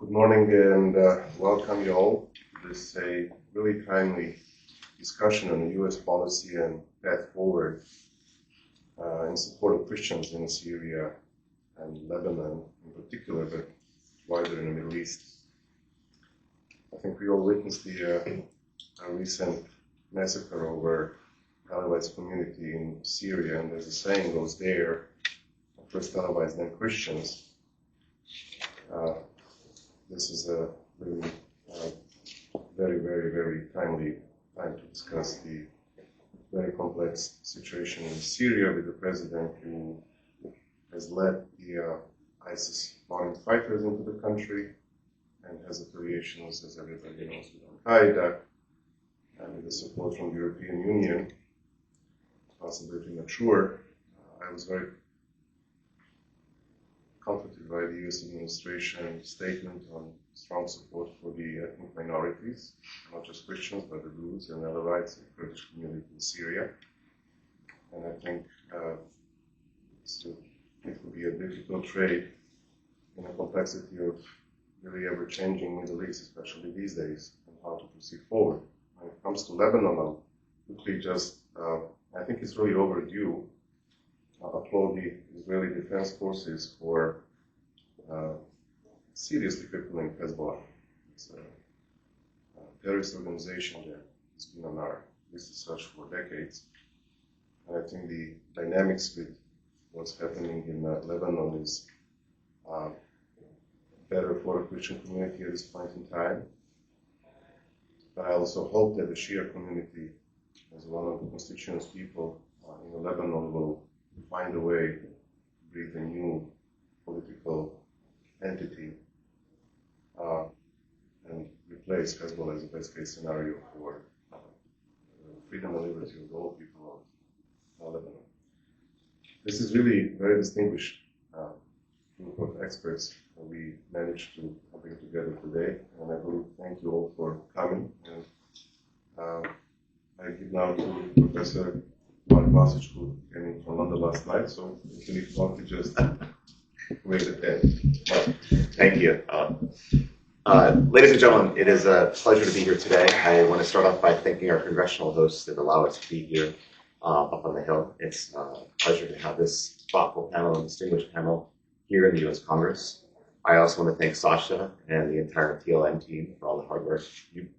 Good morning and welcome you all to this really timely discussion on the U.S. policy and path forward in support of Christians in Syria and Lebanon in particular, but wider in the Middle East. I think we all witnessed the recent massacre over Alawite community in Syria, and as the saying goes there, first Alawites, then Christians. This is a really very, very, very timely time to discuss the very complex situation in Syria with the president who has led the ISIS foreign fighters into the country and has affiliations, as everybody knows, with Al-Qaeda and with the support from the European Union, possibly premature. I was very comforted by the U.S. administration statement on strong support for the ethnic minorities, not just Christians, but the Druze and Alawites and Kurdish community in Syria. And I think it will be a difficult trade in the complexity of really ever-changing Middle East, especially these days, and how to proceed forward. When it comes to Lebanon, I'll quickly just, I think it's really overdue. Applaud the Israeli Defense Forces for seriously crippling Hezbollah. It's a terrorist organization that has been on our list as such for decades. And I think the dynamics with what's happening in Lebanon is better for the Christian community at this point in time. But I also hope that the Shia community, as one of the constituent people in Lebanon, will find a way to breathe a new political entity and replace Hezbollah as a best-case scenario for freedom and liberty of all people of Lebanon. This is really a very distinguished group of experts that we managed to bring together today, and I really thank you all for coming. And I give now to Professor Mark Vasic, who came in from London last night, so if you need to just wait at that. Thank you. Ladies and gentlemen, it is a pleasure to be here today. I want to start off by thanking our congressional hosts that allow us to be here up on the Hill. It's a pleasure to have this thoughtful panel and distinguished panel here in the U.S. Congress. I also want to thank Sasha and the entire TLM team for all the hard work you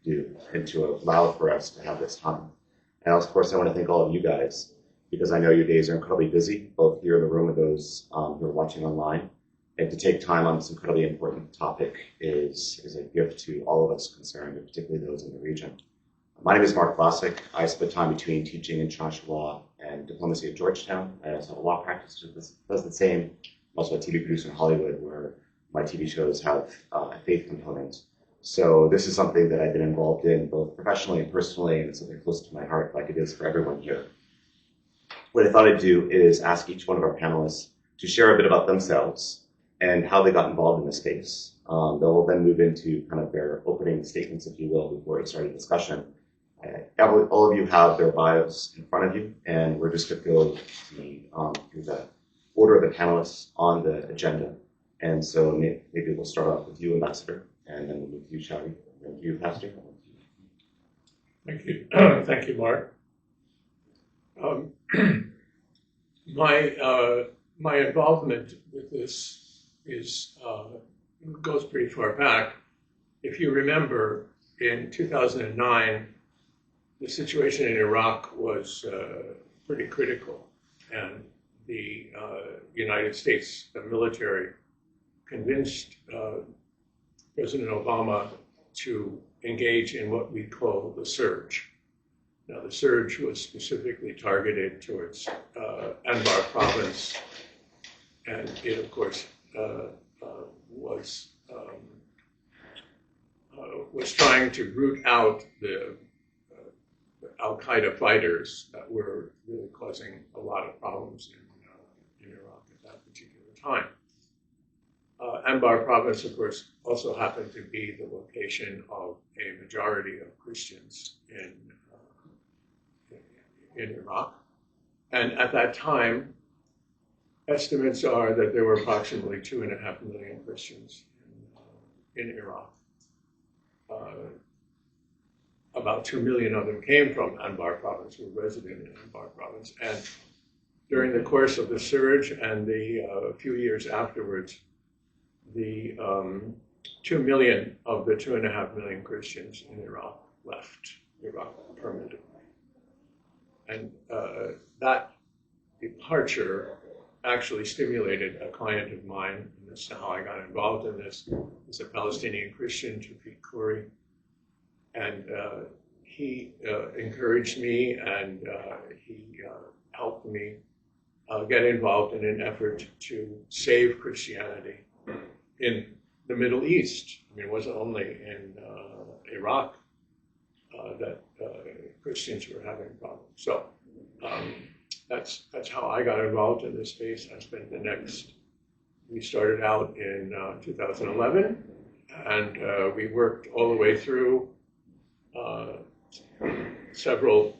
do and to allow for us to have this time. And of course, I want to thank all of you guys, because I know your days are incredibly busy, both here in the room and those who are watching online. And to take time on this incredibly important topic is a gift to all of us concerned, and particularly those in the region. My name is Mark Vasic. I spent time between teaching international law and diplomacy at Georgetown. I also have a law practice that does the same. I'm also a TV producer in Hollywood, where my TV shows have a faith component. So this is something that I've been involved in both professionally and personally, and it's something close to my heart, like it is for everyone here. What I thought I'd do is ask each one of our panelists to share a bit about themselves and how they got involved in the space. They'll then move into kind of their opening statements, if you will, before we start a discussion. All of you have their bios in front of you, and we're just going to go through the order of the panelists on the agenda. And so maybe we'll start off with you, Ambassador, and then we'll move to you, shall we? Thank you, Pastor. Thank you. Thank you, Mark. My involvement with this goes pretty far back. If you remember, in 2009, the situation in Iraq was pretty critical, and the United States military convinced President Obama to engage in what we call the surge. Now, the surge was specifically targeted towards Anbar province, and it, of course, was trying to root out the Al-Qaeda fighters that were really causing a lot of problems in Iraq at that particular time. Anbar province, of course, also happened to be the location of a majority of Christians in Iraq. And at that time, estimates are that there were approximately 2.5 million Christians in Iraq. About 2 million of them came from Anbar province, were resident in Anbar province. And during the course of the surge and the few years afterwards, the 2 million of the 2.5 million Christians in Iraq left Iraq permanently. And that departure actually stimulated a client of mine, and this is how I got involved in this. He's a Palestinian Christian, Tawfiq Khoury, and he encouraged me, and he helped me get involved in an effort to save Christianity in the Middle East. I mean, it wasn't only in Iraq that Christians were having problems. So that's how I got involved in this space. I spent the next. We started out in 2011, and we worked all the way through several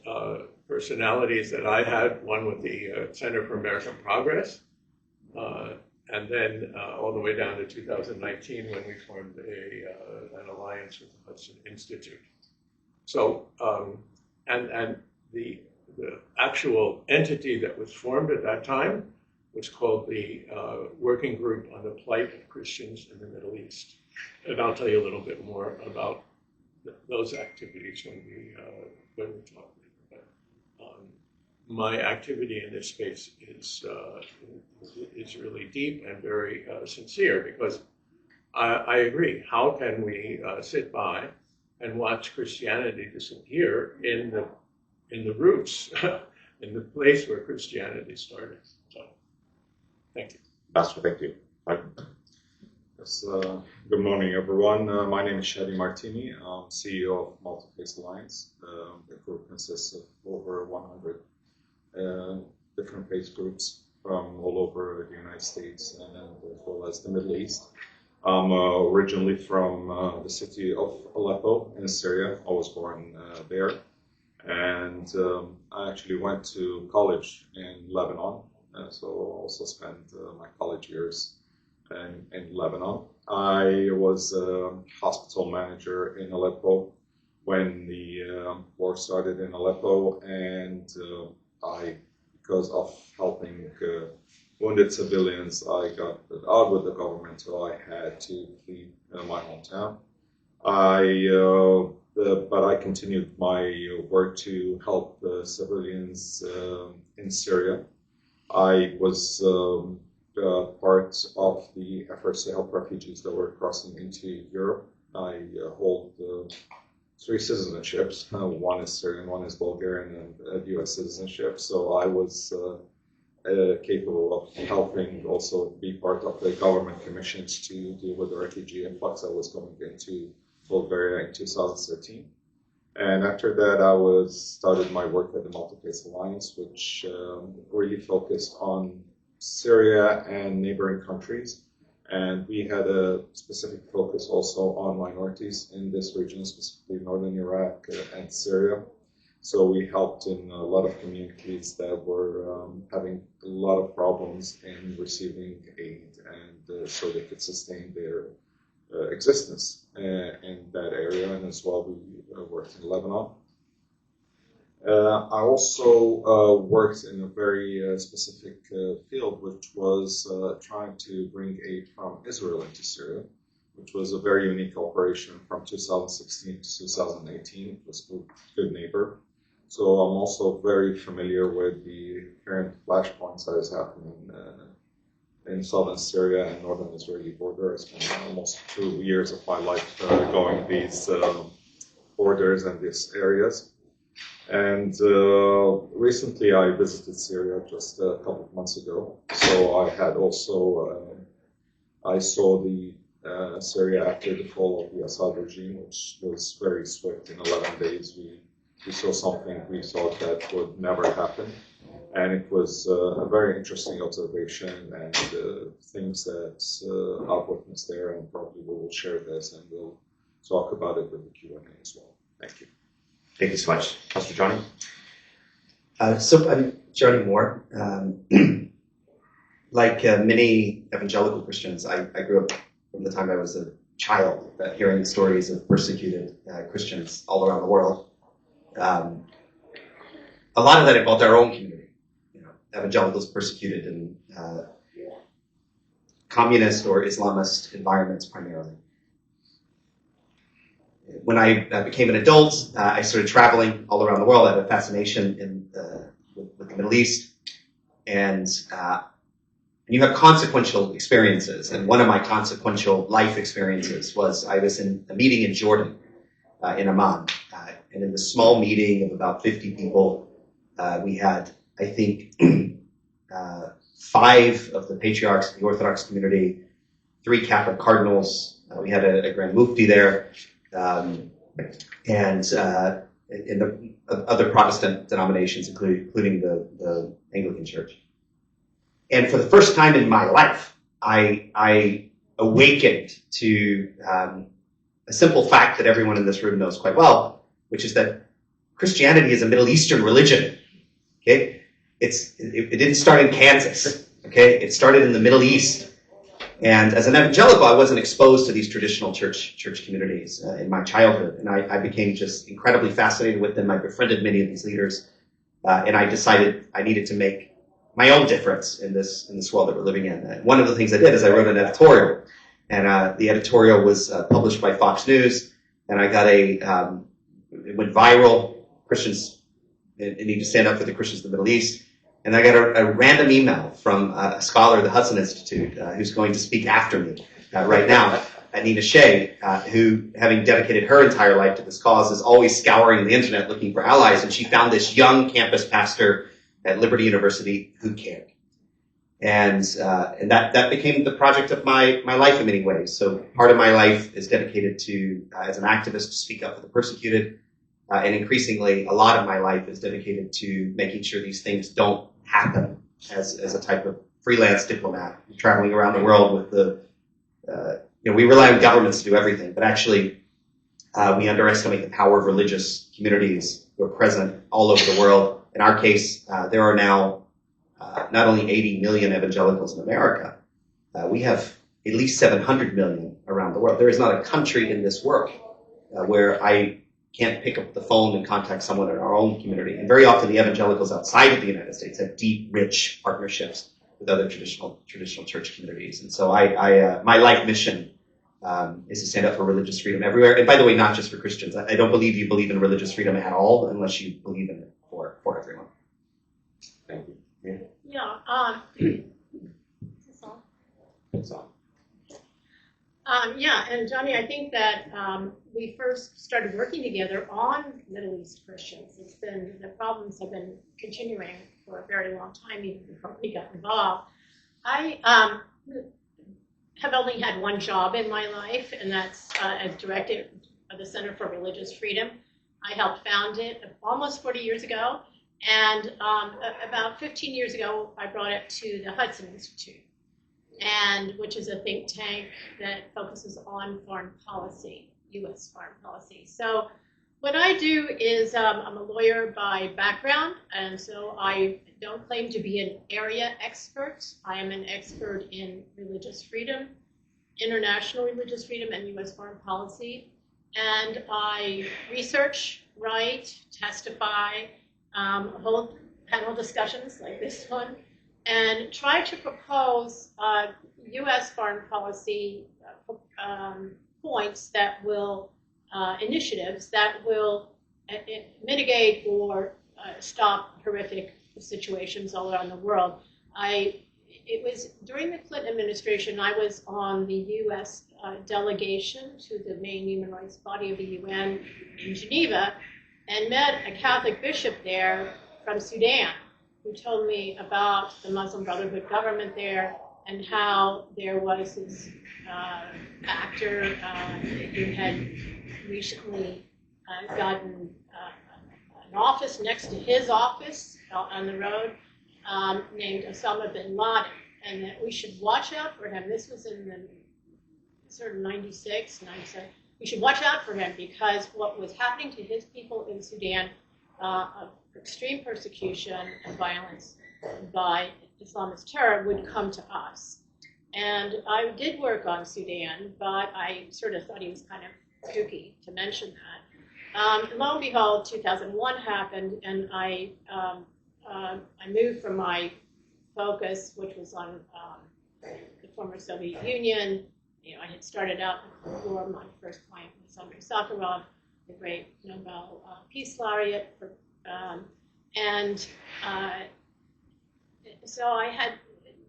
personalities that I had. One with the Center for American Progress, and then all the way down to 2019 when we formed an alliance with the Hudson Institute. So, and the actual entity that was formed at that time was called the Working Group on the Plight of Christians in the Middle East. And I'll tell you a little bit more about those activities when we talk. But, my activity in this space is really deep and very sincere, because I agree. How can we sit by and watch Christianity disappear in the roots, in the place where Christianity started? So, thank you. Pastor, thank you. Yes, good morning, everyone. My name is Shadi Martini. I'm CEO of Multi-Faith Alliance. The group consists of over 100 different faith groups from all over the United States and as well as the Middle East. I'm originally from the city of Aleppo in Syria. I was born there. And I actually went to college in Lebanon. So I also spent my college years in Lebanon. I was a hospital manager in Aleppo when the war started in Aleppo, and because of helping wounded civilians, I got out with the government, so I had to flee my hometown. But I continued my work to help civilians in Syria. I was part of the efforts to help refugees that were crossing into Europe. I hold 3 citizenships. One is Syrian, one is Bulgarian, and a U.S. citizenship. So I was capable of helping also be part of the government commissions to deal with the refugee influx that was coming into Bulgaria in 2013. And after that, I started my work at the Multi-Faith Alliance, which really focused on Syria and neighboring countries. And we had a specific focus also on minorities in this region, specifically northern Iraq and Syria. So we helped in a lot of communities that were having a lot of problems in receiving aid, and so they could sustain their existence in that area. And as well, we worked in Lebanon. I also worked in a very specific field, which was trying to bring aid from Israel into Syria, which was a very unique operation from 2016 to 2018. It was Good Neighbor. So I'm also very familiar with the current flashpoints that is happening in southern Syria and northern Israeli border. I spent almost 2 years of my life going these borders and these areas. And recently I visited Syria just a couple of months ago. So I had also, I saw the Syria after the fall of the Assad regime, which was very swift. In 11 days, we saw something we thought that would never happen. And it was a very interesting observation and things that I've witnessed there, and probably we will share this and we'll talk about it with the Q&A as well. Thank you. Thank you so much. Pastor Johnny? So I'm Johnny Moore. Like many evangelical Christians, I grew up from the time I was a child, hearing the stories of persecuted Christians all around the world. A lot of that involved our own community. Evangelicals persecuted in communist or Islamist environments primarily. When I became an adult, I started traveling all around the world. I had a fascination with the Middle East, and you have consequential experiences. And one of my consequential life experiences was I was in a meeting in Jordan, in Amman, and in the small meeting of about 50 people, we had, I think, 5 of the patriarchs of the Orthodox community, 3 Catholic cardinals. We had a Grand Mufti there, and in the other Protestant denominations, including the Anglican Church. And for the first time in my life, I awakened to a simple fact that everyone in this room knows quite well, which is that Christianity is a Middle Eastern religion. Okay, it didn't start in Kansas. Okay, it started in the Middle East. And as an evangelical, I wasn't exposed to these traditional church communities in my childhood, and I became just incredibly fascinated with them. I befriended many of these leaders, and I decided I needed to make my own difference in this world that we're living in. And one of the things I did is I wrote an editorial, and the editorial was published by Fox News, and I got it went viral. Christians need to stand up for the Christians of the Middle East. And I got a random email from a scholar of the Hudson Institute who's going to speak after me right now, Nina Shea, who, having dedicated her entire life to this cause, is always scouring the internet looking for allies. And she found this young campus pastor at Liberty University who cared. And that became the project of my life in many ways. So part of my life is dedicated to, as an activist, to speak up for the persecuted. And increasingly, a lot of my life is dedicated to making sure these things don't happen as a type of freelance diplomat, traveling around the world with we rely on governments to do everything, but actually we underestimate the power of religious communities who are present all over the world. In our case, there are now not only 80 million evangelicals in America, we have at least 700 million around the world. There is not a country in this world where I can't pick up the phone and contact someone in our own community. And very often the evangelicals outside of the United States have deep, rich partnerships with other traditional church communities. And so my life mission is to stand up for religious freedom everywhere. And by the way, not just for Christians. I don't believe you believe in religious freedom at all unless you believe in it for everyone. Thank you. Yeah. That's all. That's all. Yeah, and Johnny, I think that we first started working together on Middle East Christians. The problems have been continuing for a very long time, even before we got involved. I have only had one job in my life, and that's as director of the Center for Religious Freedom. I helped found it almost 40 years ago, and about 15 years ago, I brought it to the Hudson Institute, which is a think tank that focuses on foreign policy, U.S. foreign policy. So what I do is I'm a lawyer by background, and so I don't claim to be an area expert. I am an expert in religious freedom, international religious freedom, and U.S. foreign policy. And I research, write, testify, hold panel discussions like this one, and try to propose U.S. foreign policy points that will, initiatives that will mitigate or stop horrific situations all around the world. It was during the Clinton administration, I was on the U.S. Delegation to the main human rights body of the UN in Geneva, and met a Catholic bishop there from Sudan, who told me about the Muslim Brotherhood government there and how there was this actor who had recently gotten an office next to his office on the road named Osama bin Laden, and that we should watch out for him. This was in the sort of 96, 97. We should watch out for him because what was happening to his people in Sudan of extreme persecution and violence by Islamist terror would come to us. And I did work on Sudan, but I sort of thought he was kind of kooky to mention that. And lo and behold, 2001 happened, and I moved from my focus, which was on the former Soviet Union. You know, I had started out before. My first client was Andrei Sakharov, the great Nobel Peace Laureate. So I had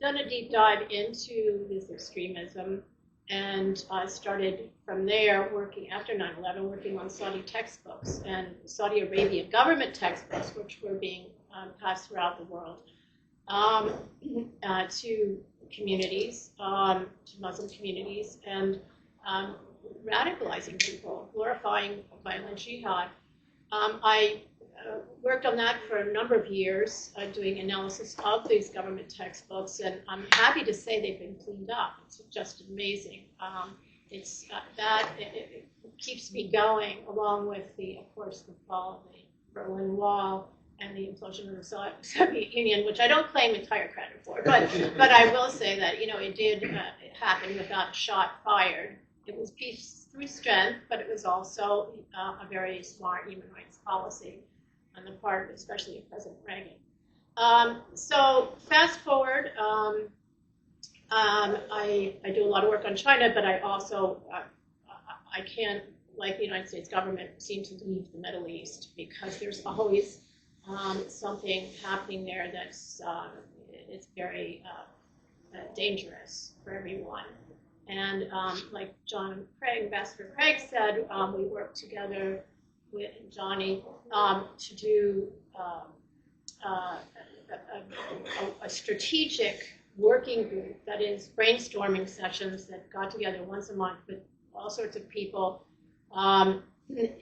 done a deep dive into this extremism, and I started from there working, after 9/11, working on Saudi textbooks and Saudi Arabia government textbooks, which were being passed throughout the world to communities, to Muslim communities, and radicalizing people, glorifying violent jihad. I worked on that for a number of years, doing analysis of these government textbooks, and I'm happy to say they've been cleaned up. It's just amazing. It keeps me going, along with of course, the fall of the Berlin Wall and the implosion of the Soviet Union, which I don't claim entire credit for, but I will say that it did happen without a shot fired. It was peace through strength, but it was also a very smart human rights policy on the part, especially of President Reagan. So fast forward, I do a lot of work on China, but I also, I can't, like the United States government, seem to leave the Middle East, because there's always something happening there that's it's very dangerous for everyone. And like Ambassador Craig said, we worked together with Johnny to do a strategic working group, that is brainstorming sessions that got together once a month with all sorts of people with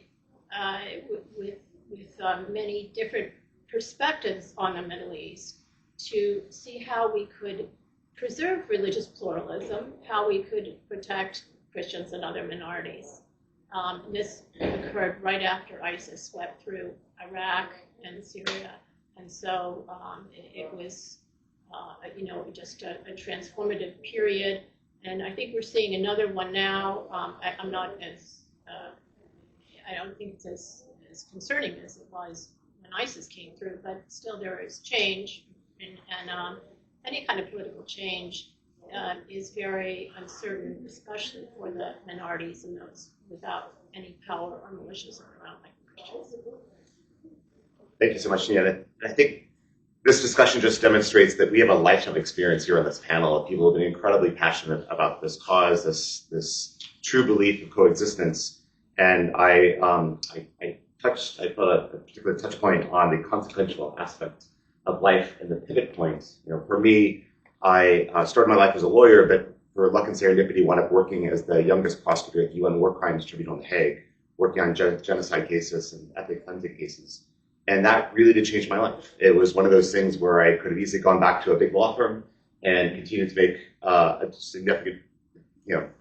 many different perspectives on the Middle East, to see how we could preserve religious pluralism, how we could protect Christians and other minorities. This occurred right after ISIS swept through Iraq and Syria, and so it was, just a transformative period. And I think we're seeing another one now. I'm not as, I don't think it's as concerning as it was when ISIS came through, but still there is change, and any kind of political change is very uncertain, especially for the minorities and those without any power or militias around, like Christians. Thank you so much, Nia. I think this discussion just demonstrates that we have a lifetime experience here on this panel of people who have been incredibly passionate about this cause, this true belief of coexistence. And I put a particular touch point on the consequential aspect of life and the pivot point. For me, I started my life as a lawyer, but for luck and serendipity, wound up working as the youngest prosecutor at the UN War Crimes Tribunal in The Hague, working on genocide cases and ethnic cleansing cases. And that really did change my life. It was one of those things where I could have easily gone back to a big law firm and continued to make a significant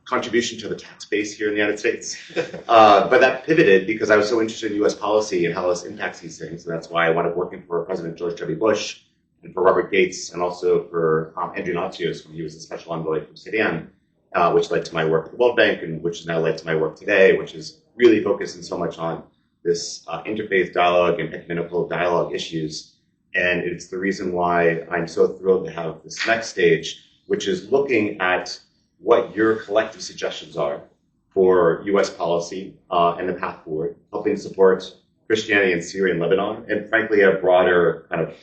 contribution to the tax base here in the United States. But that pivoted because I was so interested in U.S. policy and how this impacts these things. And that's why I wound up working for President George W. Bush and for Robert Gates, and also for Andrew Natsios when he was a special envoy from Sudan, which led to my work at the World Bank, and which has now led to my work today, which is really focusing so much on this interfaith dialogue and ecumenical dialogue issues. And it's the reason why I'm so thrilled to have this next stage, which is looking at what your collective suggestions are for U.S. policy and the path forward, helping support Christianity in Syria and Lebanon, and frankly, a broader kind of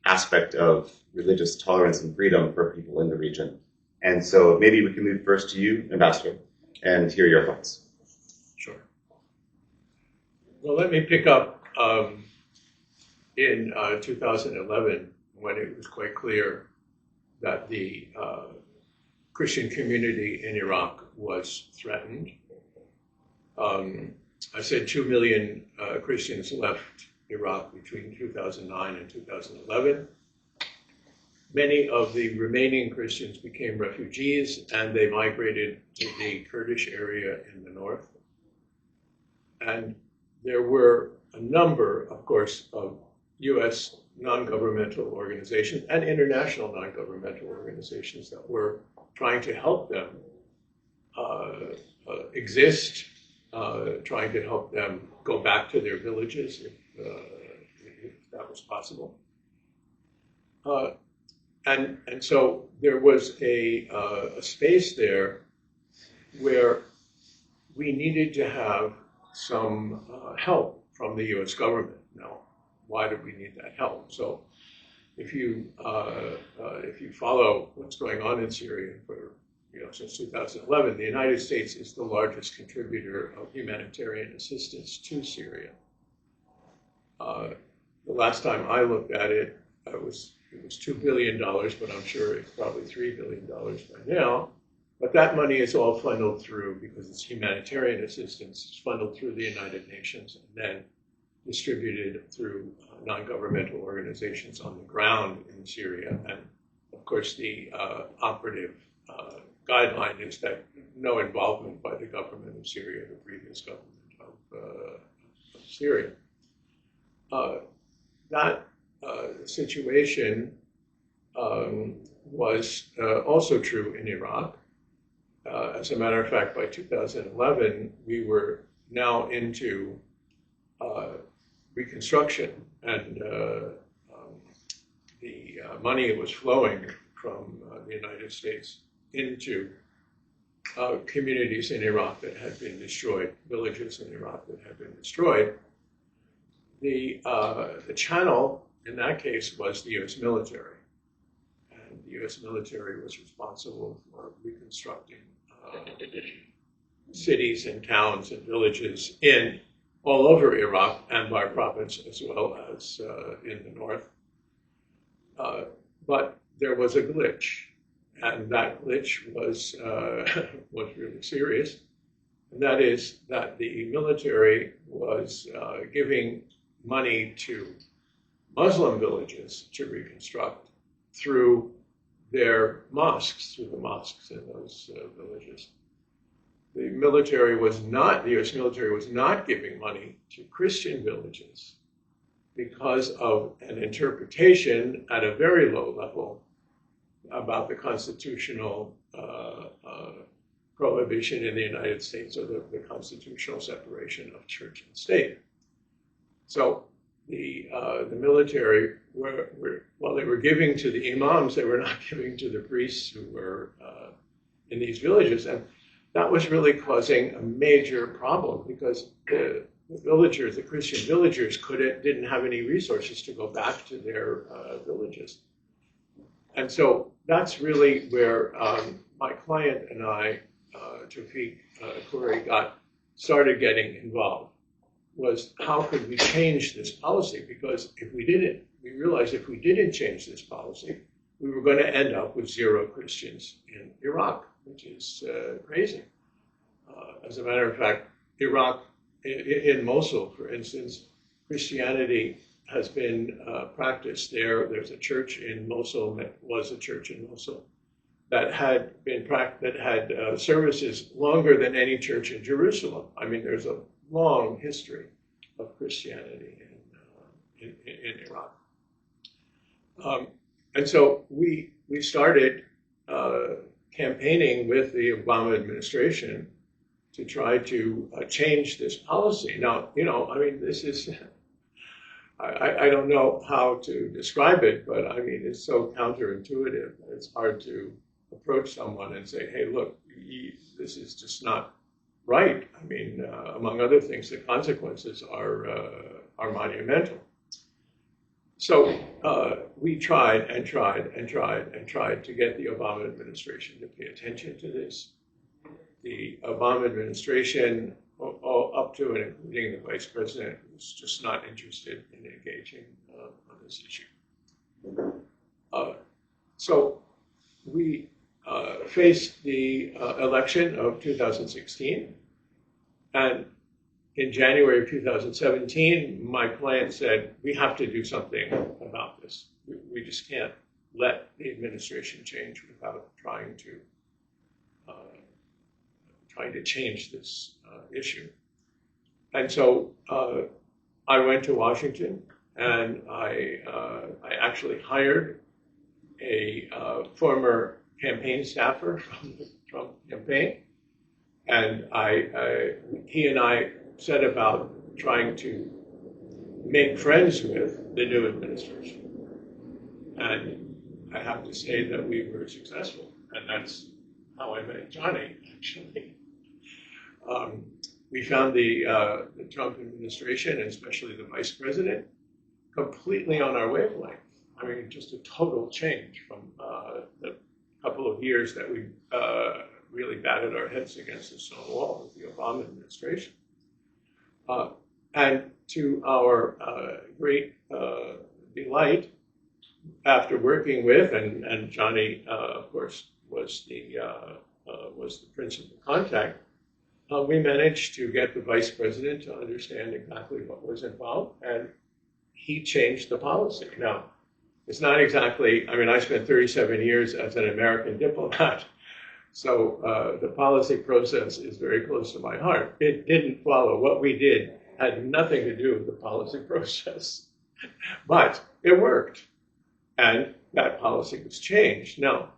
aspect of religious tolerance and freedom for people in the region. And so maybe we can move first to you, Ambassador, and hear your thoughts. Sure. Well, let me pick up in 2011, when it was quite clear that the Christian community in Iraq was threatened. I said 2 million Christians left Iraq between 2009 and 2011. Many of the remaining Christians became refugees, and they migrated to the Kurdish area in the north. And there were a number, of course, of U.S. non-governmental organizations and international non-governmental organizations that were trying to help them exist, trying to help them go back to their villages if that was possible. And so there was a space there where we needed to have some help from the U.S. government. Now, why did we need that help? So, if you follow what's going on in Syria since 2011, the United States is the largest contributor of humanitarian assistance to Syria. The last time I looked at it, it was $2 billion, but I'm sure it's probably $3 billion by now. But that money is all funneled through, because it's humanitarian assistance, it's funneled through the United Nations and then distributed through non-governmental organizations on the ground in Syria. And of course, the operative guideline is that no involvement by the government of Syria, the previous government of Syria. That situation was also true in Iraq. As a matter of fact, by 2011, we were now into reconstruction, and the money was flowing from the United States into communities in Iraq that had been destroyed, villages in Iraq that had been destroyed. The channel in that case was the U.S. military, and the U.S. military was responsible for reconstructing cities and towns and villages all over Iraq and by province, as well as in the north. But there was a glitch, and that glitch was really serious. And that is that the military was giving money to Muslim villages to reconstruct through their mosques, through the mosques in those villages. The U.S. military was not giving money to Christian villages because of an interpretation at a very low level about the constitutional prohibition in the United States, or the constitutional separation of church and state. So the military while they were giving to the imams, they were not giving to the priests who were in these villages, and that was really causing a major problem, because the villagers, the Christian villagers, didn't have any resources to go back to their villages. And so that's really where my client and I, Tawfiq Khoury, started getting involved, was how could we change this policy? Because we realized if we didn't change this policy, we were going to end up with 0 Christians in Iraq, which is crazy. As a matter of fact, Iraq, in Mosul, for instance, Christianity has been practiced there. There's a church in Mosul, that was a church in Mosul, that had services longer than any church in Jerusalem. I mean, there's a long history of Christianity in Iraq. And so we started campaigning with the Obama administration to try to change this policy. Now, I mean, this is, I don't know how to describe it, but I mean, it's so counterintuitive. It's hard to approach someone and say, hey, look, this is just not right. I mean, among other things, the consequences are monumental. So we tried and tried and tried and tried to get the Obama administration to pay attention to this. The Obama administration, all up to and including the vice president, was just not interested in engaging on this issue. So we faced the election of 2016, and in January of 2017, my client said, we have to do something about this. We just can't let the administration change without trying to change this issue. And so I went to Washington, and I actually hired a former campaign staffer from the Trump campaign, and he and I set about trying to make friends with the new administration. And I have to say that we were successful, and that's how I met Johnny, actually. We found the Trump administration, and especially the vice president, completely on our wavelength. I mean, just a total change from the couple of years that we really batted our heads against the stone wall with the Obama administration. And to our great delight, after working with, and Johnny, of course, was the principal contact, we managed to get the vice president to understand exactly what was involved, and he changed the policy. Now, it's not exactly, I mean, I spent 37 years as an American diplomat, so the policy process is very close to my heart. It didn't follow. What we did had nothing to do with the policy process, but it worked, and that policy was changed. Now,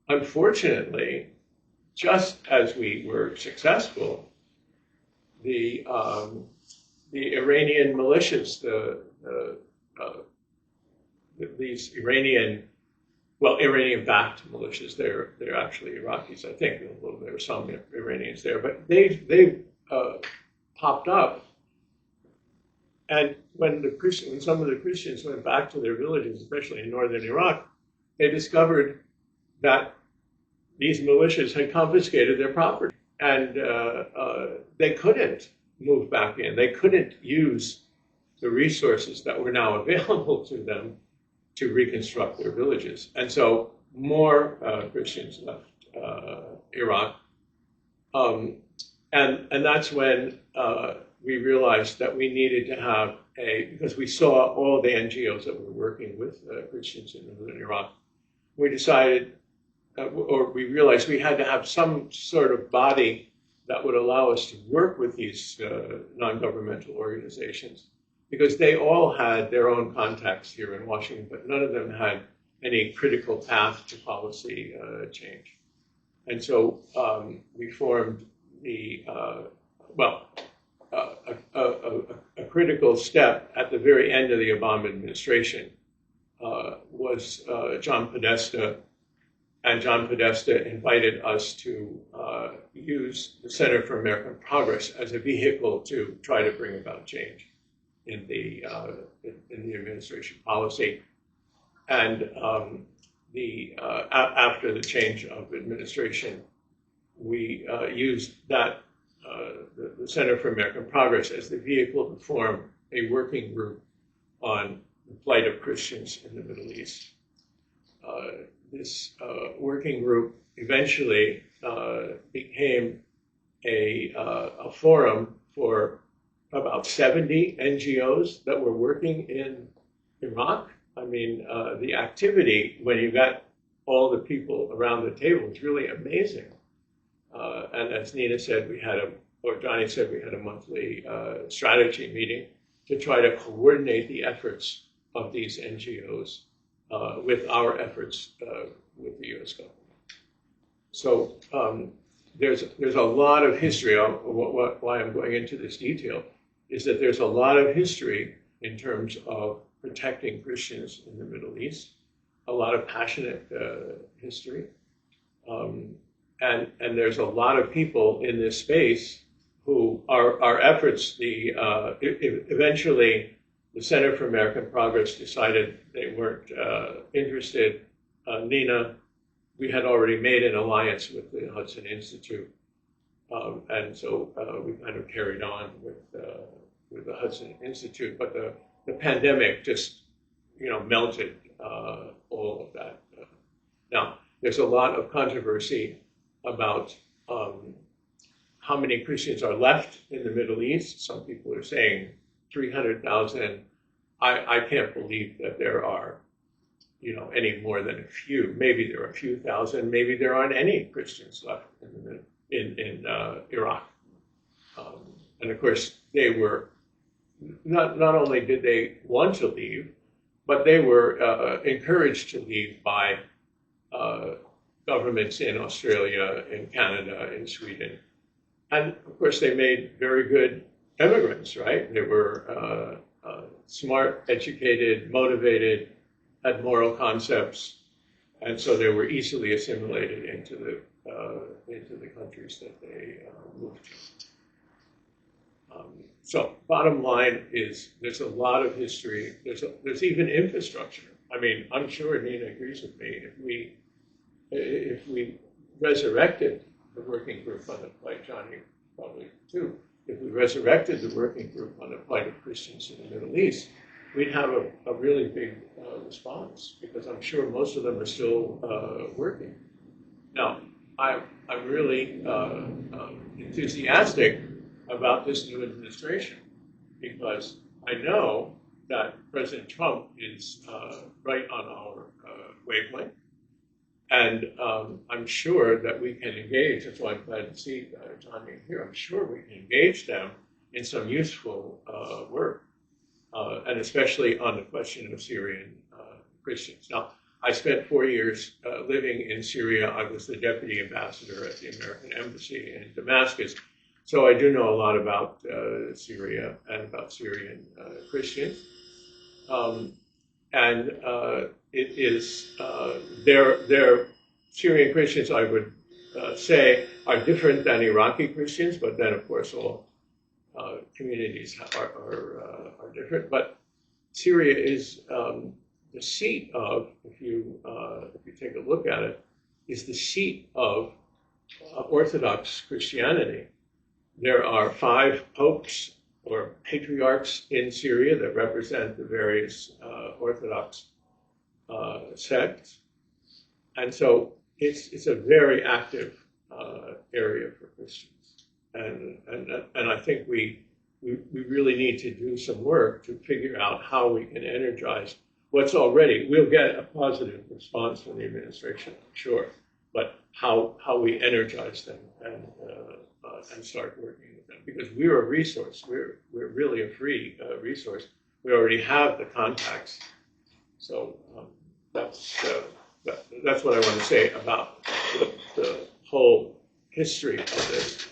unfortunately, just as we were successful, the Iranian militias, these Iranian-backed militias, they're actually Iraqis, I think, although there are some Iranians there, but they popped up. And when some of the Christians went back to their villages, especially in northern Iraq, they discovered that these militias had confiscated their property, and they couldn't move back in. They couldn't use the resources that were now available to them to reconstruct their villages. And so more Christians left Iraq. And that's when we realized that we needed to have because we saw all the NGOs that were working with Christians in northern Iraq, we decided, or we realized we had to have some sort of body that would allow us to work with these non-governmental organizations, because they all had their own contacts here in Washington, but none of them had any critical path to policy change. And so we formed a critical step at the very end of the Obama administration was John Podesta. And John Podesta invited us to use the Center for American Progress as a vehicle to try to bring about change in the administration policy. And after the change of administration, we used that the Center for American Progress as the vehicle to form a working group on the plight of Christians in the Middle East. This working group eventually became a forum for about 70 NGOs that were working in Iraq. I mean, the activity when you got all the people around the table was really amazing. And as Nina said, Johnny said, we had a monthly strategy meeting to try to coordinate the efforts of these NGOs with our efforts with the U.S. government. So there's a lot of history. Why I'm going into this detail is that there's a lot of history in terms of protecting Christians in the Middle East, a lot of passionate history. And there's a lot of people in this space who our efforts, eventually the Center for American Progress decided they weren't interested. Nina, we had already made an alliance with the Hudson Institute. And so we kind of carried on with the Hudson Institute, but the pandemic just, melted all of that. Now, there's a lot of controversy about how many Christians are left in the Middle East. Some people are saying 300,000. I can't believe that there are, any more than a few. Maybe there are a few thousand. Maybe there aren't any Christians left in Iraq. And of course, they were not only did they want to leave, but they were encouraged to leave by governments in Australia, in Canada, in Sweden. And of course, they made very good immigrants, right? They were smart, educated, motivated, had moral concepts, and so they were easily assimilated into the countries that they moved to. So bottom line is there's a lot of history. There's even infrastructure. I mean, I'm sure Nina agrees with me. If we resurrected the working group on the plight, Johnny probably too, if we resurrected the working group on the plight of Christians in the Middle East, we'd have a really big response, because I'm sure most of them are still working. Now, I'm really enthusiastic about this new administration, because I know that President Trump is right on our wavelength, and I'm sure that we can engage. That's why I'm glad to see Johnny here. I'm sure we can engage them in some useful work, and especially on the question of Syrian Christians. Now, I spent 4 years living in Syria. I was the deputy ambassador at the American Embassy in Damascus. So I do know a lot about Syria and about Syrian Christians. It is their Syrian Christians, I would say, are different than Iraqi Christians, but then of course all communities are different. But Syria is the seat of, if you take a look at it, is the seat of Orthodox Christianity. There are 5 popes or patriarchs in Syria that represent the various Orthodox sects, and so it's a very active area for Christians, and I think we really need to do some work to figure out how we can energize what's already. We'll get a positive response from the administration, I'm sure, but how we energize them and start working with them, because we're a resource. We're really a free resource. We already have the contacts. So that's what I want to say about the whole history of this.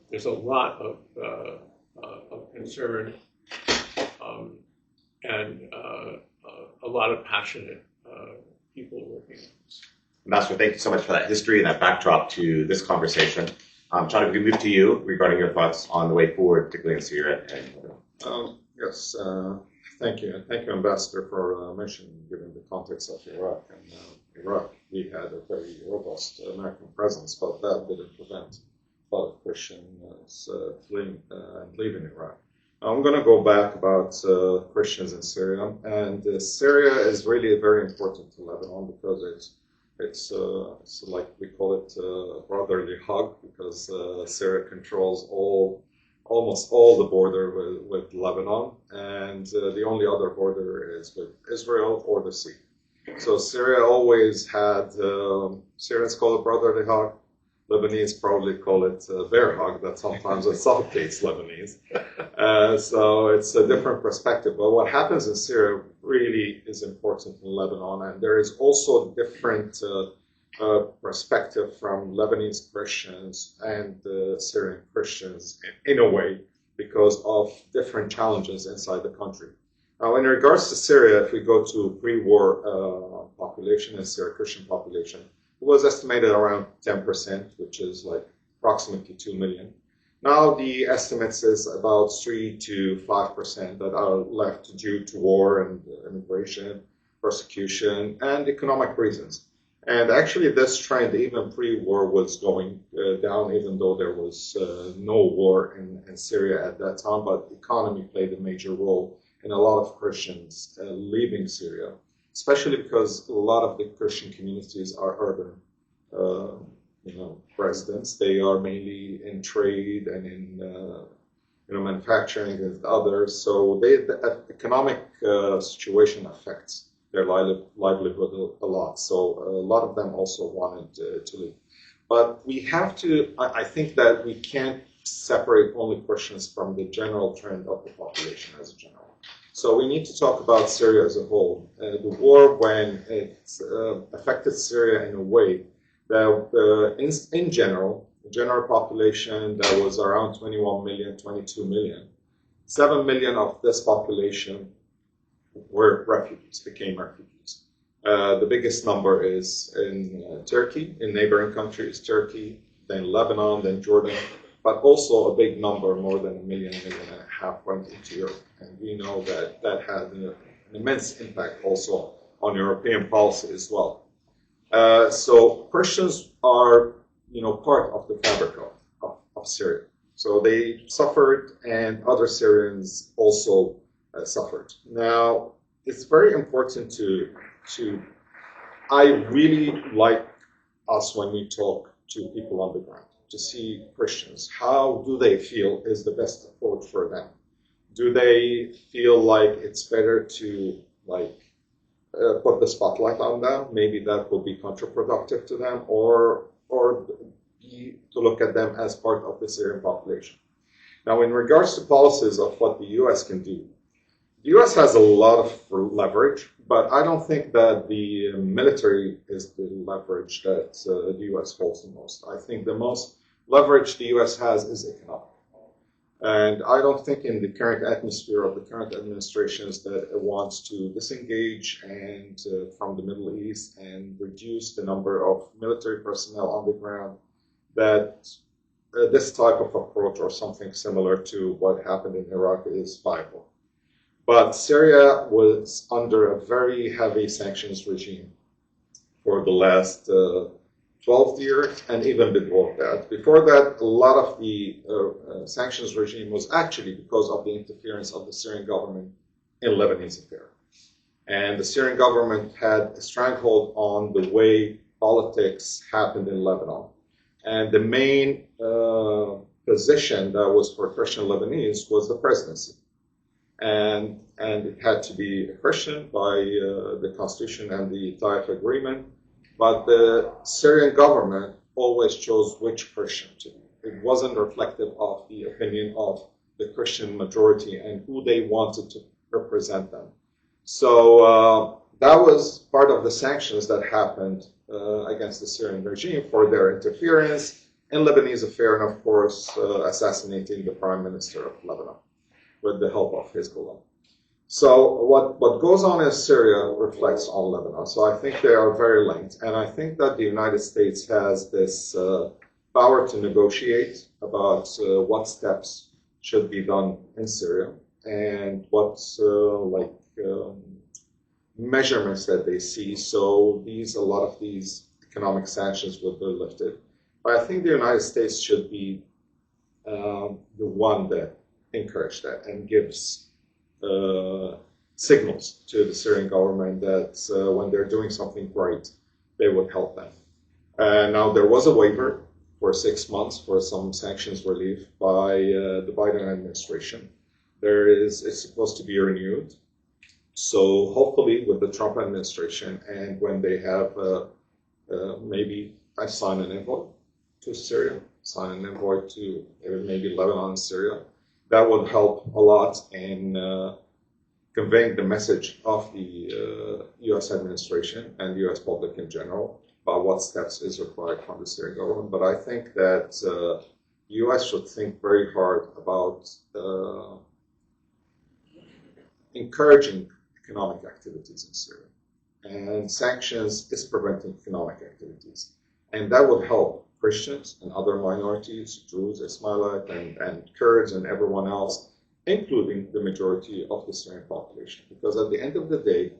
There's a lot of concern and a lot of passionate people working on this. Ambassador, thank you so much for that history and that backdrop to this conversation. John, if we move to you regarding your thoughts on the way forward, particularly in Syria and Lebanon. Yes, thank you. And thank you, Ambassador, for mentioning, given the context of Iraq. And Iraq, we had a very robust American presence, but that didn't prevent a lot of Christians fleeing and leaving Iraq. I'm going to go back about Christians in Syria. And Syria is really very important to Lebanon, because it's like we call it a brotherly hug, because Syria controls almost all the border with Lebanon, and the only other border is with Israel or the sea. So Syria always had, Syrians call it brotherly hug, Lebanese probably call it bear hug, that sometimes it suffocates Lebanese. So it's a different perspective. But what happens in Syria really is important in Lebanon, and there is also different perspective from Lebanese Christians and Syrian Christians in a way, because of different challenges inside the country. Now, in regards to Syria, if we go to pre-war population and Syrian Christian population, it was estimated around 10%, which is like approximately 2 million. Now the estimates is about 3 to 5% that are left due to war and immigration, persecution, and economic reasons. And actually this trend, even pre-war, was going down, even though there was no war in Syria at that time, but economy played a major role in a lot of Christians leaving Syria, especially because a lot of the Christian communities are urban residents. They are mainly in trade and in manufacturing and others. So the economic situation affects their livelihood a lot. So a lot of them also wanted to leave. But we have to, I think that we can't separate only Christians from the general trend of the population as a general. So we need to talk about Syria as a whole. The war, when it affected Syria in a way In general, the general population that was around 21 million, 22 million, 7 million of this population were refugees, became refugees. The biggest number is in Turkey, in neighboring countries, Turkey, then Lebanon, then Jordan, but also a big number, more than 1 million, 1.5 million, went into Europe. And we know that that had an immense impact also on European policy as well. So Christians are, part of the fabric of Syria. So they suffered, and other Syrians also suffered. Now, it's very important to I really like us when we talk to people on the ground, to see Christians. How do they feel is the best approach for them? Do they feel like it's better to put the spotlight on them? Maybe that will be counterproductive to them, or to look at them as part of the Syrian population. Now, in regards to policies of what the U.S. can do, the U.S. has a lot of leverage, but I don't think that the military is the leverage that the U.S. holds the most. I think the most leverage the U.S. has is economic. And I don't think in the current atmosphere of the current administrations that it wants to disengage and from the Middle East and reduce the number of military personnel on the ground, that this type of approach or something similar to what happened in Iraq is viable. But Syria was under a very heavy sanctions regime for the last 12 years and even before that. Before that, a lot of the sanctions regime was actually because of the interference of the Syrian government in Lebanese affairs. And the Syrian government had a stranglehold on the way politics happened in Lebanon. And the main position that was for Christian Lebanese was the presidency. And it had to be a Christian by the constitution and the Taif agreement. But the Syrian government always chose which Christian to be. It wasn't reflective of the opinion of the Christian majority and who they wanted to represent them. So that was part of the sanctions that happened against the Syrian regime for their interference in Lebanese affairs, and of course assassinating the prime minister of Lebanon with the help of Hezbollah. So what goes on in Syria reflects on Lebanon. So I think they are very linked. And I think that the United States has this power to negotiate about what steps should be done in Syria and what measurements that they see. So a lot of these economic sanctions will be lifted. But I think the United States should be the one that encourages that and gives signals to the Syrian government that when they're doing something right, they would help them. Now, there was a waiver for 6 months for some sanctions relief by the Biden administration. It's supposed to be renewed. So hopefully with the Trump administration, and when they have maybe I sign an envoy to Syria, sign an envoy to maybe Lebanon and Syria, that would help a lot in conveying the message of the U.S. administration and the U.S. public in general about what steps is required from the Syrian government. But I think that the U.S. should think very hard about encouraging economic activities in Syria. And sanctions is preventing economic activities. And that would help Christians and other minorities, Jews, Ismailite, and Kurds, and everyone else, including the majority of the Syrian population. Because at the end of the day,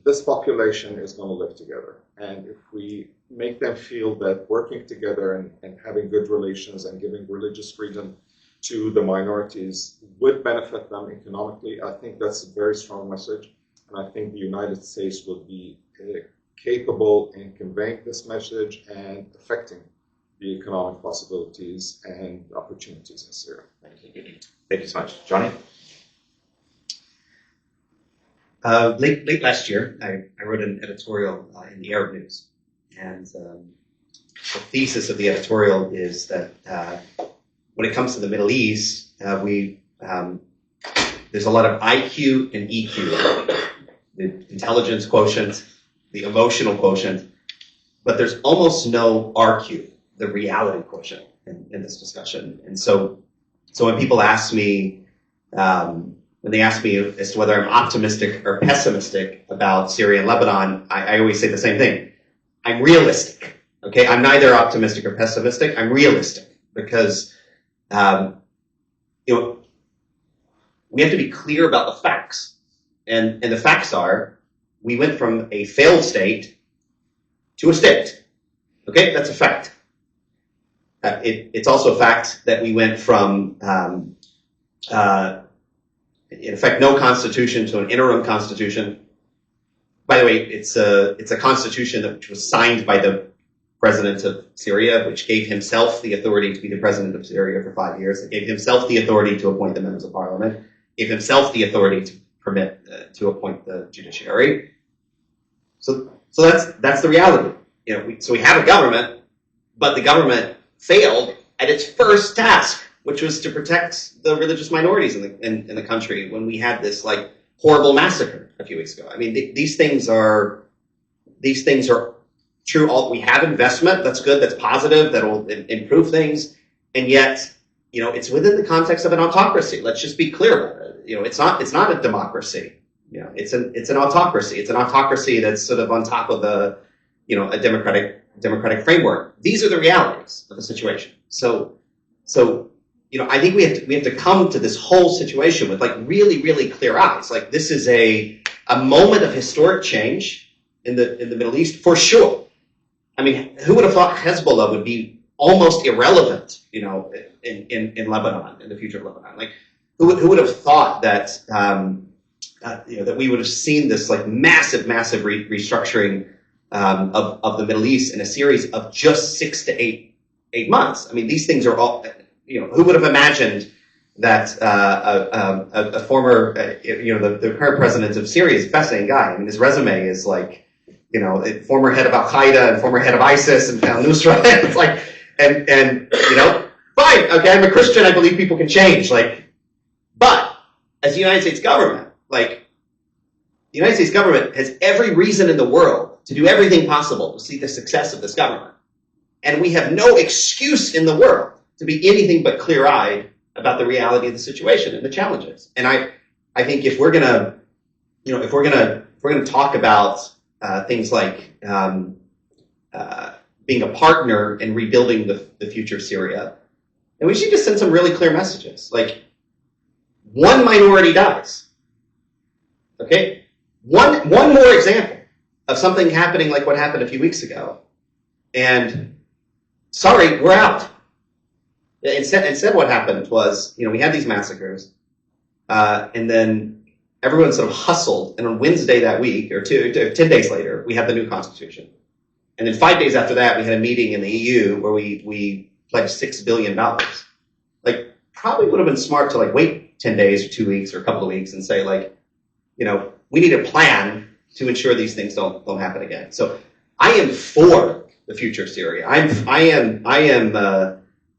this population is going to live together. And if we make them feel that working together and having good relations and giving religious freedom to the minorities would benefit them economically, I think that's a very strong message. And I think the United States would be capable in conveying this message and affecting the economic possibilities and opportunities in Syria. Thank you so much. Johnny? Late last year, I wrote an editorial in the Arab News. And the thesis of the editorial is that when it comes to the Middle East, there's a lot of IQ and EQ, the intelligence quotient, the emotional quotient, but there's almost no RQ, the reality quotient in this discussion. And so when people ask me, when they ask me as to whether I'm optimistic or pessimistic about Syria and Lebanon, I always say the same thing. I'm realistic. Okay, I'm neither optimistic or pessimistic. I'm realistic because we have to be clear about the facts, and the facts are we went from a failed state to a state. Okay, that's a fact. It's also a fact that we went from in effect no constitution to an interim constitution. By the way, it's a constitution which was signed by the president of Syria, which gave himself the authority to be the president of Syria for 5 years. It gave himself the authority to appoint the members of parliament. Gave himself the authority to permit to appoint the judiciary. So that's the reality. So we have a government, but the government failed at its first task, which was to protect the religious minorities in the country when we had this like horrible massacre a few weeks ago. I mean, these things are true. We have investment. That's good. That's positive. That'll improve things. And yet, it's within the context of an autocracy. Let's just be clear about it. It's not a democracy. It's an autocracy. It's an autocracy that's sort of on top of a democratic framework. These are the realities of the situation. So I think we have to come to this whole situation with like really, really clear eyes. Like this is a moment of historic change in the Middle East for sure. I mean, who would have thought Hezbollah would be almost irrelevant, in Lebanon, in the future of Lebanon? Like, who would have thought that that we would have seen this like massive restructuring of the Middle East in a series of just 6 to 8 months? I mean, these things are all. Who would have imagined that a former, the current president of Syria is a fascinating guy. I mean, his resume is like, former head of Al Qaeda and former head of ISIS and Al Nusra. It's like, and fine, okay, I'm a Christian. I believe people can change. Like, but as the United States government, like, the United States government has every reason in the world to do everything possible to see the success of this government, and we have no excuse in the world to be anything but clear-eyed about the reality of the situation and the challenges. And I think if we're gonna talk about things like being a partner in rebuilding the future of Syria, then we should just send some really clear messages. Like, one minority dies. Okay? One more example of something happening like what happened a few weeks ago. And sorry, we're out. Instead what happened was, we had these massacres, and then everyone sort of hustled, and on Wednesday that week, or 10 days later, we had the new constitution. And then 5 days after that, we had a meeting in the EU where we pledged $6 billion. Like, probably would have been smart to like wait 10 days or 2 weeks or a couple of weeks and say like, we need a plan to ensure these things don't happen again. So I am for the future of Syria.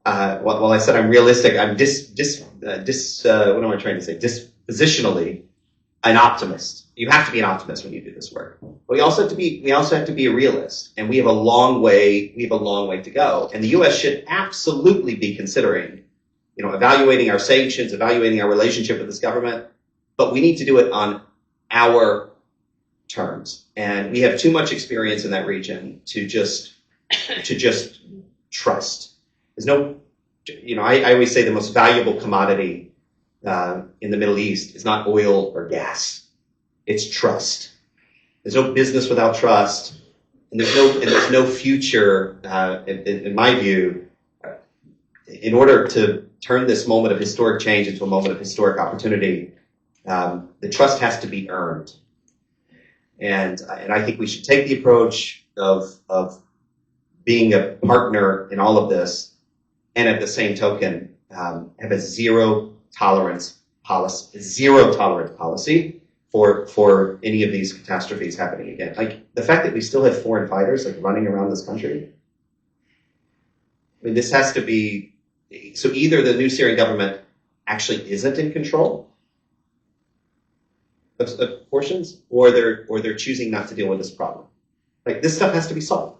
Well, I said I'm realistic. I'm what am I trying to say? Dispositionally an optimist. You have to be an optimist when you do this work. But we also have to be a realist, and we have a long way to go. And the U.S. should absolutely be considering, evaluating our sanctions, evaluating our relationship with this government. But we need to do it on our terms, and we have too much experience in that region to just trust. There's no, I always say the most valuable commodity in the Middle East is not oil or gas. It's trust. There's no business without trust, and there's no future, in my view. In order to turn this moment of historic change into a moment of historic opportunity, the trust has to be earned. And I think we should take the approach of being a partner in all of this, and at the same token, have a zero tolerance policy for any of these catastrophes happening again. Like the fact that we still have foreign fighters like running around this country. I mean, this has to be, so either the new Syrian government actually isn't in control of portions, or they're choosing not to deal with this problem. Like, this stuff has to be solved.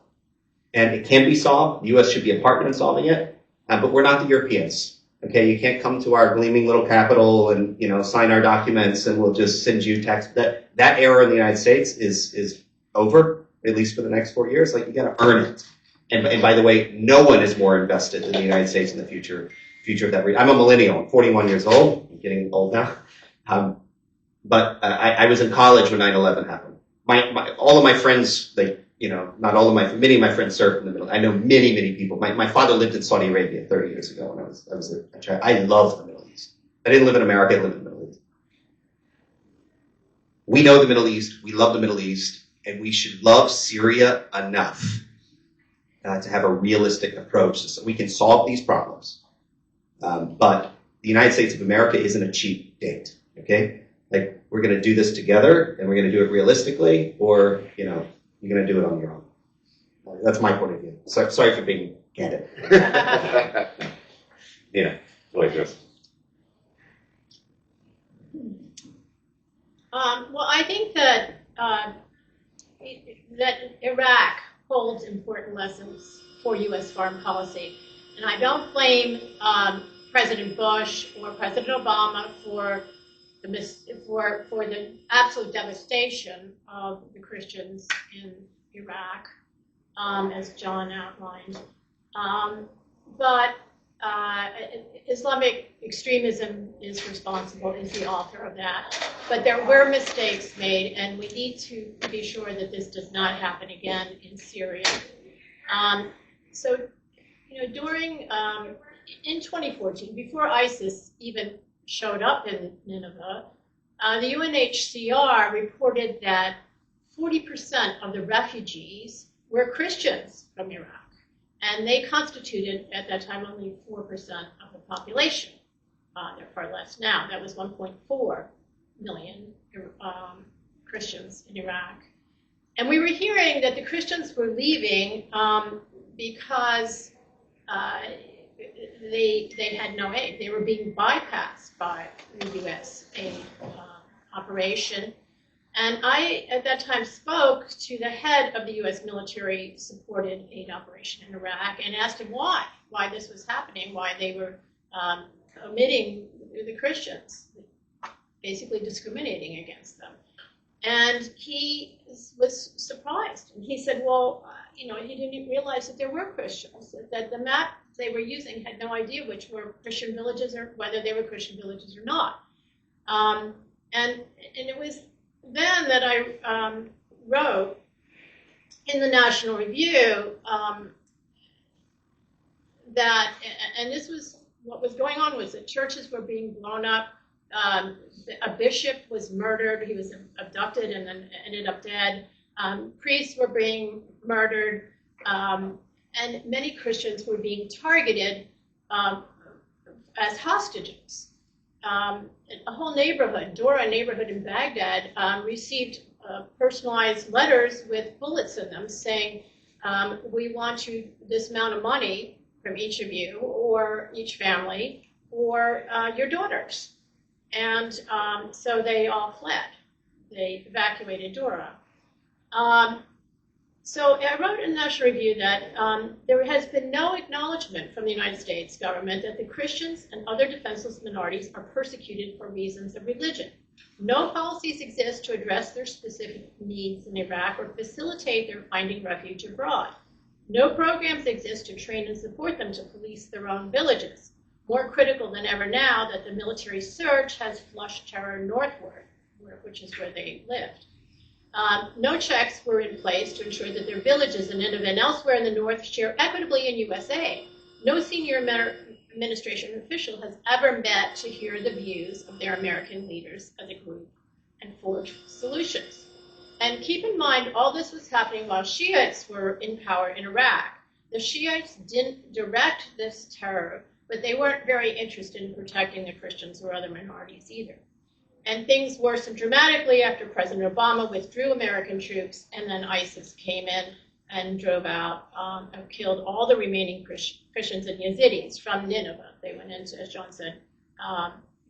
and it can be solved. The U.S. should be a partner in solving it, but we're not the Europeans. Okay, you can't come to our gleaming little capital and sign our documents and we'll just send you tax. That era in the United States is over, at least for the next 4 years. Like, you got to earn it. And by the way, no one is more invested in the United States in the future of that region. I'm a millennial. I'm 41 years old. I'm getting old now. But I was in college when 9/11 happened. All of my friends, not all of many of my friends served in the Middle East. I know many people. My father lived in Saudi Arabia 30 years ago when I was a child. I love the Middle East. I didn't live in America. I lived in the Middle East. We know the Middle East. We love the Middle East. And we should love Syria enough to have a realistic approach so we can solve these problems. But the United States of America isn't a cheap date, okay? Like, we're going to do this together, and we're going to do it realistically, or, you're going to do it on your own. That's my point of view. So, sorry for being candid. Like this. Well, I think that Iraq holds important lessons for U.S. foreign policy, and I don't blame President Bush or President Obama for the absolute devastation of the Christians in Iraq, as John outlined. But Islamic extremism is the author of that. But there were mistakes made, and we need to be sure that this does not happen again in Syria. In 2014, before ISIS even showed up in Nineveh, the UNHCR reported that 40% of the refugees were Christians from Iraq. And they constituted, at that time, only 4% of the population. They're far less now. That was 1.4 million Christians in Iraq. And we were hearing that the Christians were leaving because they had no aid. They were being bypassed by the U.S. aid operation. And I, at that time, spoke to the head of the U.S. military-supported aid operation in Iraq and asked him why this was happening, why they were omitting the Christians, basically discriminating against them. And he was surprised. And he said, well, he didn't realize that there were Christians, that the map they were using had no idea which were Christian villages or whether they were Christian villages or not. And it was then that I wrote in the National Review that, and this was what was going on, was that churches were being blown up. A bishop was murdered. He was abducted and then ended up dead. Priests were being murdered. And many Christians were being targeted as hostages. A whole neighborhood, Dora neighborhood in Baghdad, received personalized letters with bullets in them saying, we want this amount of money from each of you, or each family, or your daughters. And so they all fled. They evacuated Dora. So I wrote in the National Review that there has been no acknowledgement from the United States government that the Christians and other defenseless minorities are persecuted for reasons of religion. No policies exist to address their specific needs in Iraq or facilitate their finding refuge abroad. No programs exist to train and support them to police their own villages. More critical than ever now that the military surge has flushed terror northward, which is where they lived. No checks were in place to ensure that their villages in Nineveh and elsewhere in the north share equitably in U.S. aid. No senior administration official has ever met to hear the views of their American leaders as a group and forge solutions. And keep in mind, all this was happening while Shiites were in power in Iraq. The Shiites didn't direct this terror, but they weren't very interested in protecting the Christians or other minorities either. And things worsened dramatically after President Obama withdrew American troops, and then ISIS came in and drove out and killed all the remaining Christians and Yazidis from Nineveh. They went into, as John said,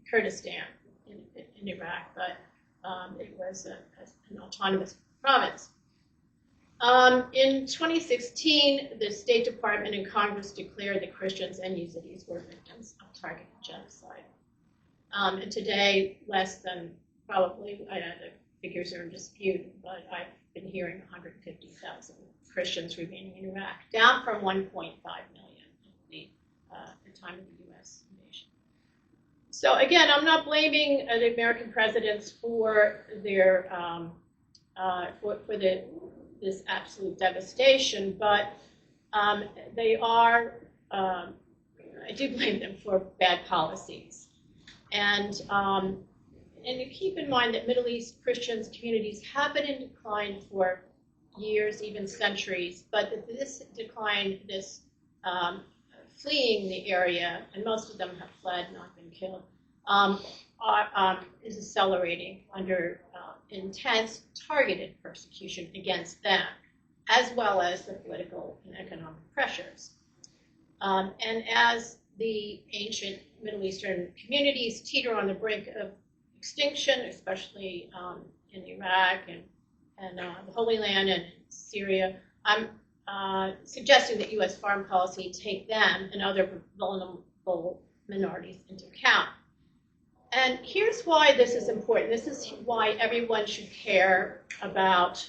Kurdistan in Iraq, but it was an autonomous province. In 2016, the State Department and Congress declared that Christians and Yazidis were victims of targeted genocide. And today, less than probably, the figures are in dispute, but I've been hearing 150,000 Christians remaining in Iraq, down from 1.5 million at the time of the U.S. invasion. So again, I'm not blaming the American presidents for their this absolute devastation, but they are, I do blame them for bad policies. And you keep in mind that Middle East Christians communities have been in decline for years, even centuries, but this decline, this fleeing the area, and most of them have fled, not been killed, is accelerating under intense targeted persecution against them, as well as the political and economic pressures. And as the ancient Middle Eastern communities teeter on the brink of extinction, especially in Iraq and the Holy Land and Syria, I'm suggesting that U.S. foreign policy take them and other vulnerable minorities into account. And here's why this is important. This is why everyone should care about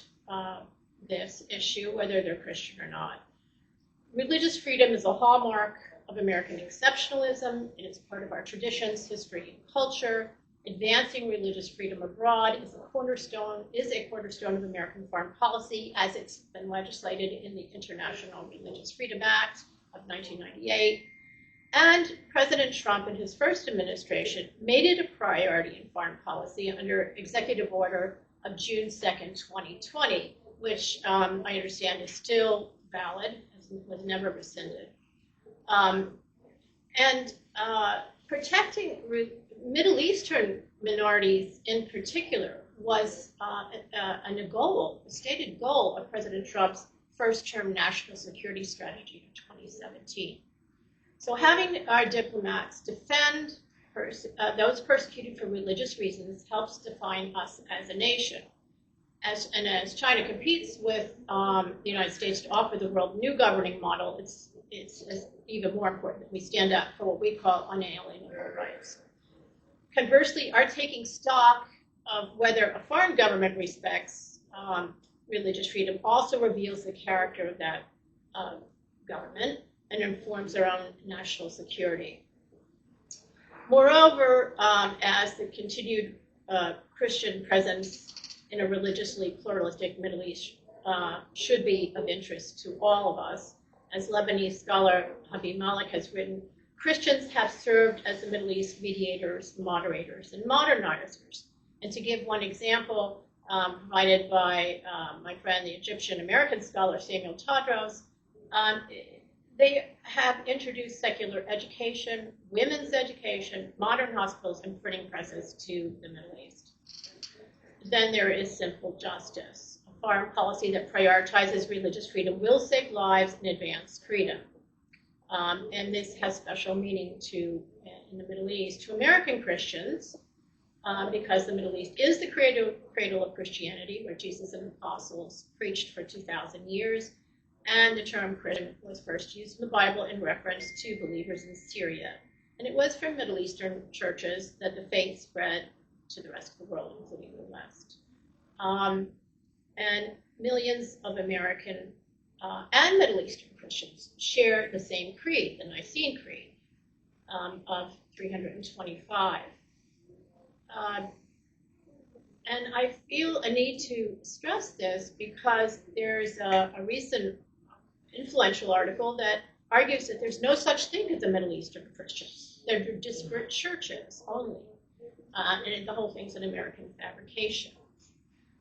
this issue, whether they're Christian or not. Religious freedom is a hallmark of American exceptionalism. It is part of our traditions, history, and culture. Advancing religious freedom abroad is a cornerstone of American foreign policy, as it's been legislated in the International Religious Freedom Act of 1998. And President Trump, in his first administration, made it a priority in foreign policy under Executive Order of June 2nd, 2020, which I understand is still valid, was never rescinded. Protecting Middle Eastern minorities in particular was a stated goal of President Trump's first-term national security strategy in 2017. So having our diplomats defend those persecuted for religious reasons helps define us as a nation. As China competes with the United States to offer the world a new governing model, it's even more important that we stand up for what we call unalienable rights. Conversely, our taking stock of whether a foreign government respects religious freedom also reveals the character of that government and informs our own national security. Moreover, as the continued Christian presence in a religiously pluralistic Middle East should be of interest to all of us, as Lebanese scholar Habib Malik has written, Christians have served as the Middle East mediators, moderators, and modernizers. And to give one example provided by my friend, the Egyptian-American scholar Samuel Tadros, they have introduced secular education, women's education, modern hospitals, and printing presses to the Middle East. Then there is simple justice. A foreign policy that prioritizes religious freedom will save lives and advance freedom. And this has special meaning in the Middle East to American Christians, because the Middle East is the cradle of Christianity, where Jesus and the apostles preached for 2,000 years. And the term Christian was first used in the Bible in reference to believers in Syria. And it was from Middle Eastern churches that the faith spread to the rest of the world, including the West. And millions of American and Middle Eastern Christians share the same creed, the Nicene Creed of 325. And I feel a need to stress this because there's a recent influential article that argues that there's no such thing as a Middle Eastern Christians. They're disparate churches only. And the whole thing's an American fabrication.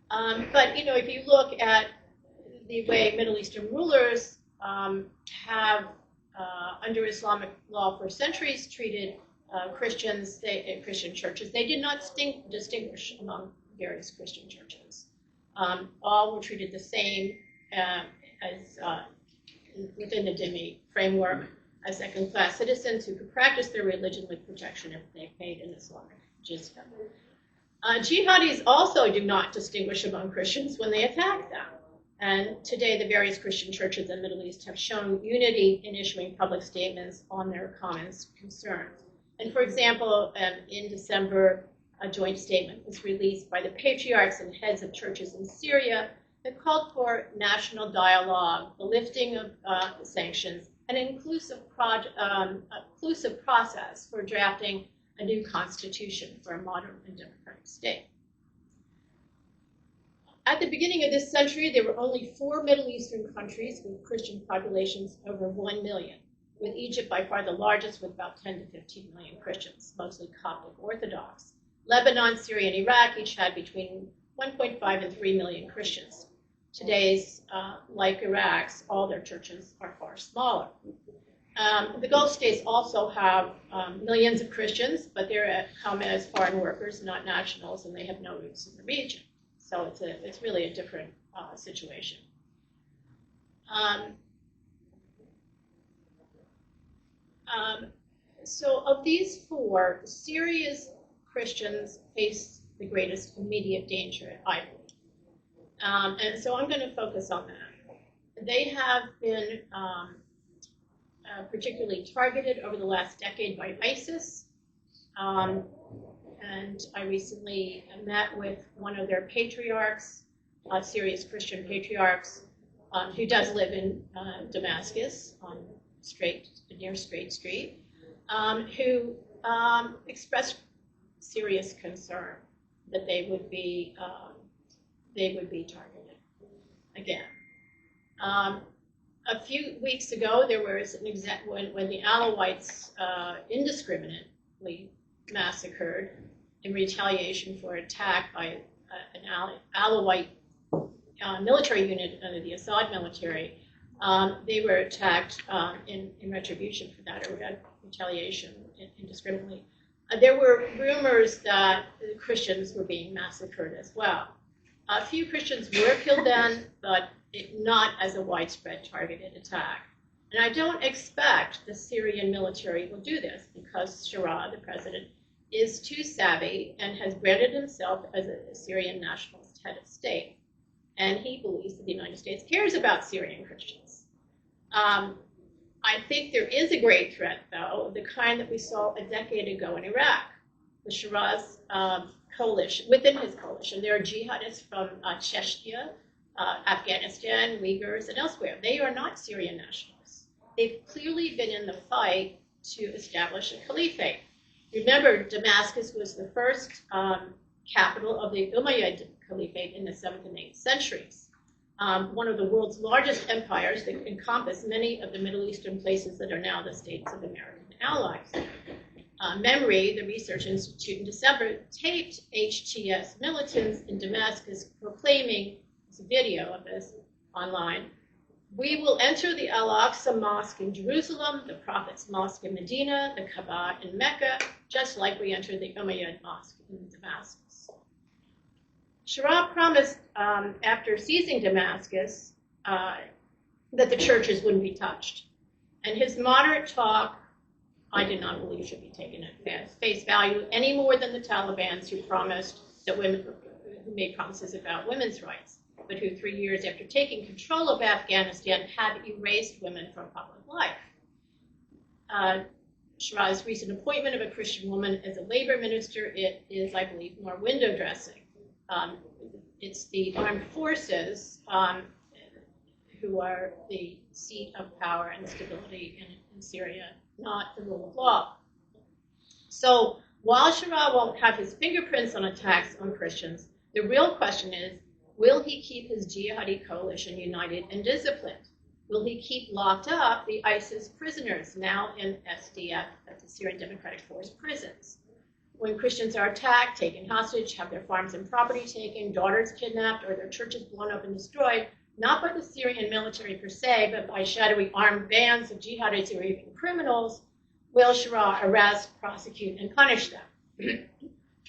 But, if you look at the way Middle Eastern rulers have, under Islamic law for centuries, treated Christian churches, they did not distinguish among various Christian churches. All were treated the same as within the dhimmi framework as second-class citizens who could practice their religion with protection if they paid an Islamic jizya. Jihadis also do not distinguish among Christians when they attack them. And today, the various Christian churches in the Middle East have shown unity in issuing public statements on their common concerns. And for example, in December, a joint statement was released by the patriarchs and heads of churches in Syria that called for national dialogue, the lifting of sanctions, and an inclusive process for drafting a new constitution for a modern and democratic state. At the beginning of this century, there were only 4 Middle Eastern countries with Christian populations over 1 million, with Egypt by far the largest with about 10 to 15 million Christians, mostly Coptic Orthodox. Lebanon, Syria, and Iraq each had between 1.5 and 3 million Christians. Today's, like Iraq's, all their churches are far smaller. The Gulf states also have millions of Christians, but they're come as foreign workers, not nationals, and they have no roots in the region. So it's really a different situation. So of these 4, Syria's Christians face the greatest immediate danger, I believe. And so I'm going to focus on that. They have been particularly targeted over the last decade by ISIS. And I recently met with one of their patriarchs, Syria's Christian patriarchs, who does live in Damascus on near Straight Street, who expressed serious concern that they would be targeted again. A few weeks ago, there was when the Alawites indiscriminately massacred in retaliation for attack by an Alawite military unit under the Assad military. They were attacked in retribution for that, or retaliation indiscriminately. There were rumors that Christians were being massacred as well. A few Christians were killed then, but not as a widespread targeted attack. And I don't expect the Syrian military will do this because Shara, the president, is too savvy and has branded himself as a Syrian nationalist head of state. And he believes that the United States cares about Syrian Christians. I think there is a great threat, though, the kind that we saw a decade ago in Iraq. The Shara's coalition, within his coalition, there are jihadists from Chechnya, Afghanistan, Uyghurs, and elsewhere. They are not Syrian nationalists. They've clearly been in the fight to establish a caliphate. Remember, Damascus was the first capital of the Umayyad Caliphate in the 7th and 8th centuries. One of the world's largest empires that encompass many of the Middle Eastern places that are now the states of American allies. Memory, the research institute in December, taped HTS militants in Damascus proclaiming, there's a video of this online, "We will enter the Al-Aqsa Mosque in Jerusalem, the Prophet's Mosque in Medina, the Kaaba in Mecca, just like we entered the Umayyad Mosque in Damascus." Shara promised, after seizing Damascus, that the churches wouldn't be touched. And his moderate talk, I do not believe should be taken at face value any more than the Taliban's who made promises about women's rights, but who 3 years after taking control of Afghanistan had erased women from public life. Shara's recent appointment of a Christian woman as a labor minister, it is, I believe, more window dressing. It's the armed forces who are the seat of power and stability in Syria, not the rule of law. So while Shara won't have his fingerprints on attacks on Christians, the real question is, will he keep his jihadi coalition united and disciplined? Will he keep locked up the ISIS prisoners now in SDF, that's the Syrian Democratic Force prisons? When Christians are attacked, taken hostage, have their farms and property taken, daughters kidnapped, or their churches blown up and destroyed, not by the Syrian military per se, but by shadowy armed bands of jihadis or even criminals, will Shara arrest, prosecute, and punish them?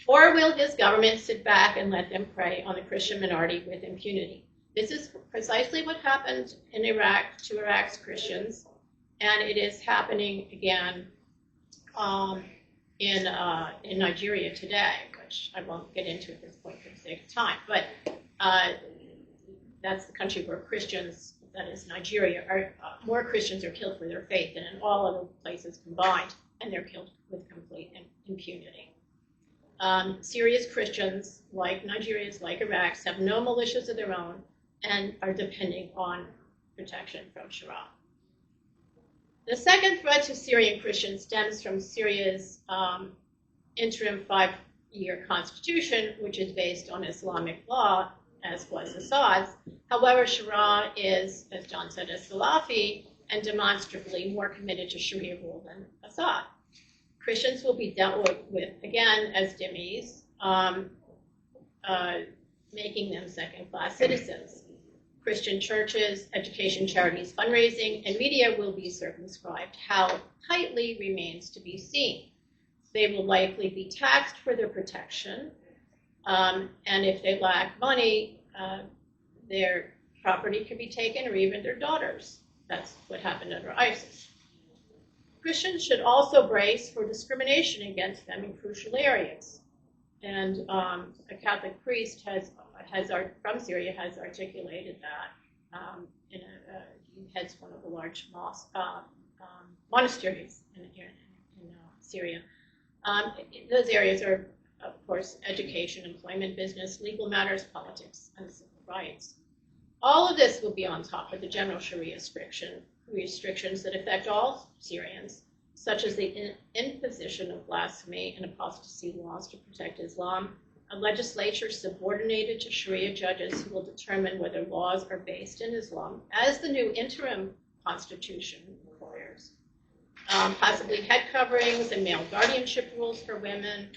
Or will his government sit back and let them prey on the Christian minority with impunity? This is precisely what happened in Iraq to Iraq's Christians, and it is happening again in Nigeria today, which I won't get into at this point for the sake of time. But that's the country where Christians, that is Nigeria, are more Christians are killed for their faith than in all other places combined, and they're killed with complete impunity. Syria's Christians, like Nigeria's, like Iraq's, have no militias of their own and are depending on protection from Sharia. The second threat to Syrian Christians stems from Syria's interim 5-year constitution, which is based on Islamic law, as was Assad's. However, Sharia is, as John said, a Salafi and demonstrably more committed to Sharia rule than Assad. Christians will be dealt with again, as dhimmis, making them second-class citizens. Christian churches, education, charities, fundraising, and media will be circumscribed. How tightly remains to be seen. They will likely be taxed for their protection, and if they lack money, their property can be taken, or even their daughters. That's what happened under ISIS. Christians should also brace for discrimination against them in crucial areas. And a Catholic priest from Syria has articulated that. He heads one of the large monasteries in Syria. Those areas are, of course, education, employment, business, legal matters, politics, and civil rights. All of this will be on top of the general Sharia restrictions that affect all Syrians, such as the imposition of blasphemy and apostasy laws to protect Islam, a legislature subordinated to Sharia judges who will determine whether laws are based in Islam, as the new interim constitution requires, possibly head coverings and male guardianship rules for women,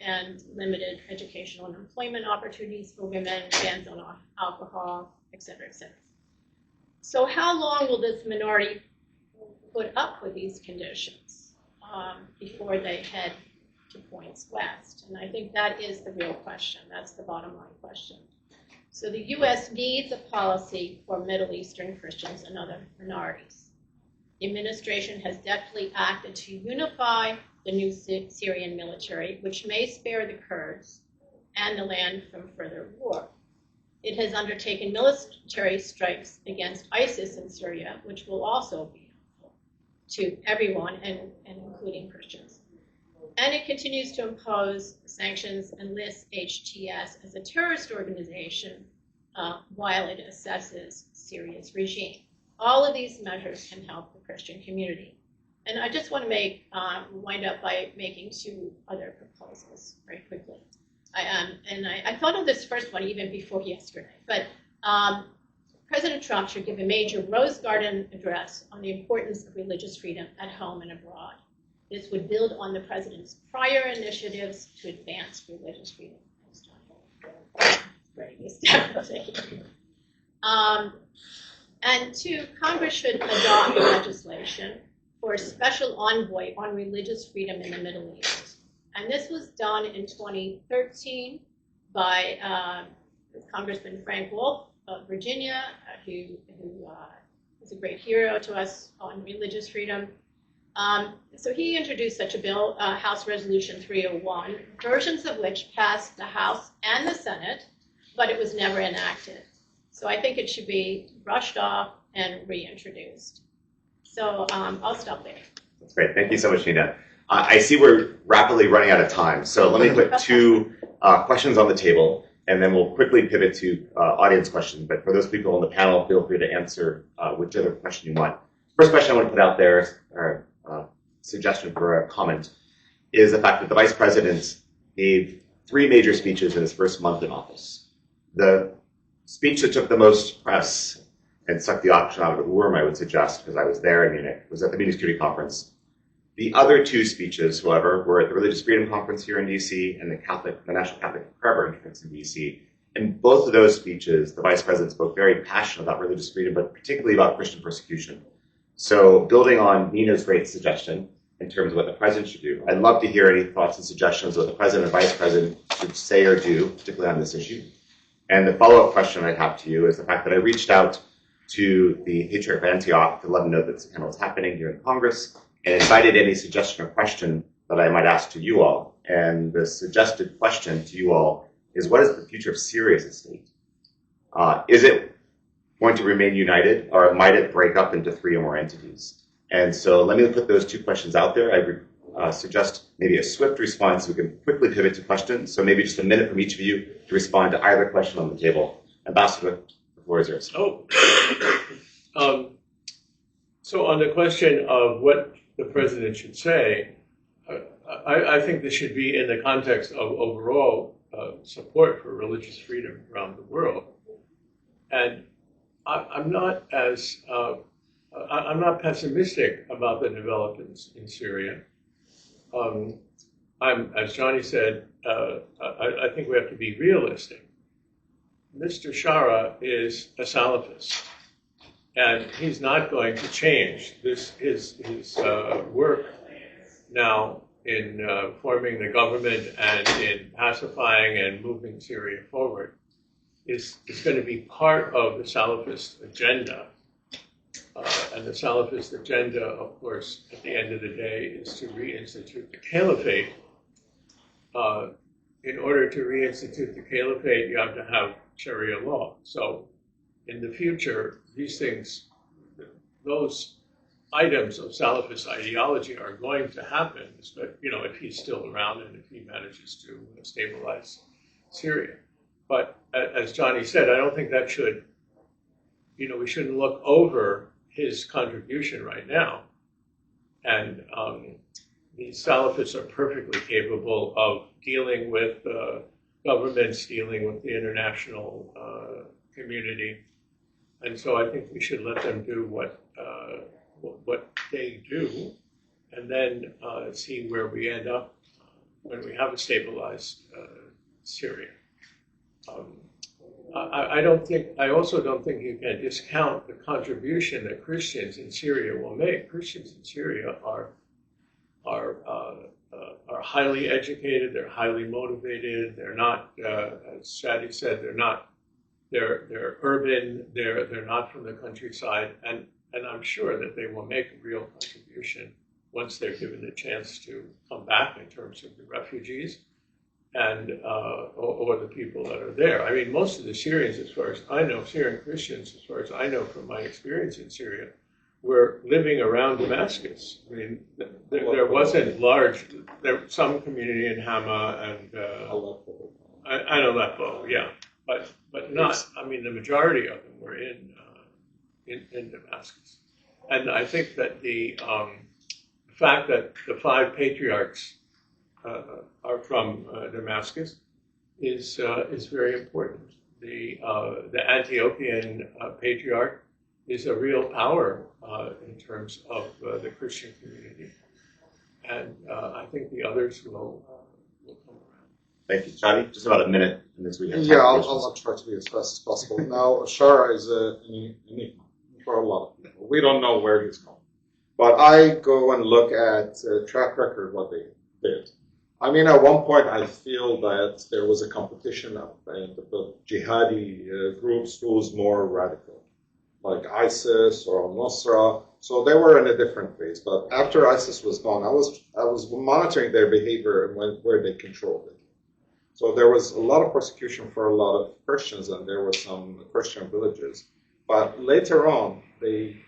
and limited educational and employment opportunities for women, bans on alcohol, et cetera, et cetera. So how long will this minority put up with these conditions before they head to points west? And I think that is the real question. That's the bottom line question. So the U.S. needs a policy for Middle Eastern Christians and other minorities. The administration has deftly acted to unify the new Syrian military, which may spare the Kurds and the land from further war. It has undertaken military strikes against ISIS in Syria, which will also be helpful to everyone, and including Christians. And it continues to impose sanctions and lists HTS as a terrorist organization while it assesses Syria's regime. All of these measures can help the Christian community. And I just want to wind up by making 2 other proposals very quickly. I thought of this first one even before yesterday, but President Trump should give a major Rose Garden address on the importance of religious freedom at home and abroad. This would build on the president's prior initiatives to advance religious freedom. And 2, Congress should adopt legislation for a special envoy on religious freedom in the Middle East. And this was done in 2013 by Congressman Frank Wolf of Virginia, who is a great hero to us on religious freedom. So he introduced such a bill, House Resolution 301, versions of which passed the House and the Senate, but it was never enacted. So I think it should be brushed off and reintroduced. So I'll stop there. That's great. Thank you so much, Nina. I see we're rapidly running out of time, so let me put 2 questions on the table, and then we'll quickly pivot to audience questions. But for those people on the panel, feel free to answer whichever question you want. First question I want to put out there, or suggestion for a comment, is the fact that the Vice President gave 3 major speeches in his first month in office. The speech that took the most press and sucked the oxygen out of the room, I would suggest, because I was there in Munich, was at the Munich Security Conference. The other 2 speeches, however, were at the Religious Freedom Conference here in DC and the National Catholic Prayer Conference in DC. In both of those speeches, the Vice President spoke very passionately about religious freedom, but particularly about Christian persecution. So building on Nina's great suggestion in terms of what the President should do, I'd love to hear any thoughts and suggestions what the President and Vice President should say or do, particularly on this issue. And the follow-up question I have to you is the fact that I reached out to the Patriarch of Antioch to let them know that this panel is happening here in Congress, and invited any suggestion or question that I might ask to you all. And the suggested question to you all is, what is the future of Syria as a state? Is it going to remain united, or might it break up into 3 or more entities? And so let me put those 2 questions out there. I would suggest maybe a swift response so we can quickly pivot to questions. So maybe just a minute from each of you to respond to either question on the table. Ambassador, the floor is yours. So on the question of what the president should say, I think this should be in the context of overall support for religious freedom around the world. And I'm not pessimistic about the developments in Syria. As Johnny said, I think we have to be realistic. Mr. Shara is a Salafist, and he's not going to change his work now in forming the government and in pacifying and moving Syria forward. Is going to be part of the Salafist agenda. And the Salafist agenda, of course, at the end of the day, is to reinstitute the caliphate. In order to reinstitute the caliphate, you have to have Sharia law. So in the future, these things, those items of Salafist ideology are going to happen, but if he's still around and if he manages to stabilize Syria. But as Johnny said, I don't think that should, we shouldn't look over his contribution right now. And these Salafists are perfectly capable of dealing with governments, dealing with the international community. And so I think we should let them do what they do, and then see where we end up when we have a stabilized Syria. I also don't think you can discount the contribution that Christians in Syria will make. Christians in Syria are highly educated. They're highly motivated. They're not, as Shadi said, they're urban. They're not from the countryside, and I'm sure that they will make a real contribution once they're given the chance to come back in terms of the refugees and or the people that are there. I mean, most of the Syrians, as far as I know, Syrian Christians, as far as I know from my experience in Syria, were living around Damascus. I mean, there wasn't large. There was some community in Hama and Aleppo. I know Aleppo, yeah, but not. I mean, the majority of them were in Damascus, and I think that the fact that the 5 patriarchs are from Damascus is very important. The Antiochian patriarch is a real power in terms of the Christian community, and I think the others will come around. Thank you, Shadi. Just about a minute, and this we have time Yeah, for I'll questions. try to be as fast as possible. Now, Shara is an enigma for a lot of people. We don't know where he's going. But I go and look at track record, what they did. I mean, at one point, I feel that there was a competition of the jihadi groups who was more radical, like ISIS or al-Nusra. So they were in a different phase. But after ISIS was gone, I was monitoring their behavior and where they controlled it. So there was a lot of persecution for a lot of Christians, and there were some Christian villages. But later on, they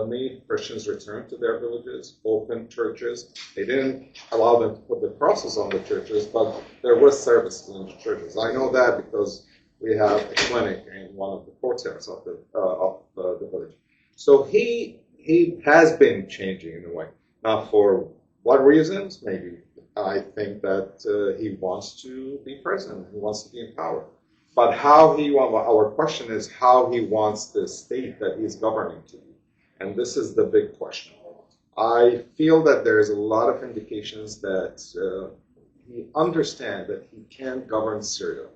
made Christians return to their villages, open churches. They didn't allow them to put the crosses on the churches, but there was service in the churches. I know that because we have a clinic in one of the courtyards of the village. So he has been changing in a way. Now, for what reasons? Maybe I think that he wants to be president. He wants to be in power. But how he wants, our question is how he wants the state that he's governing to be. And this is the big question. I feel that there's a lot of indications that he understands that he can govern Syria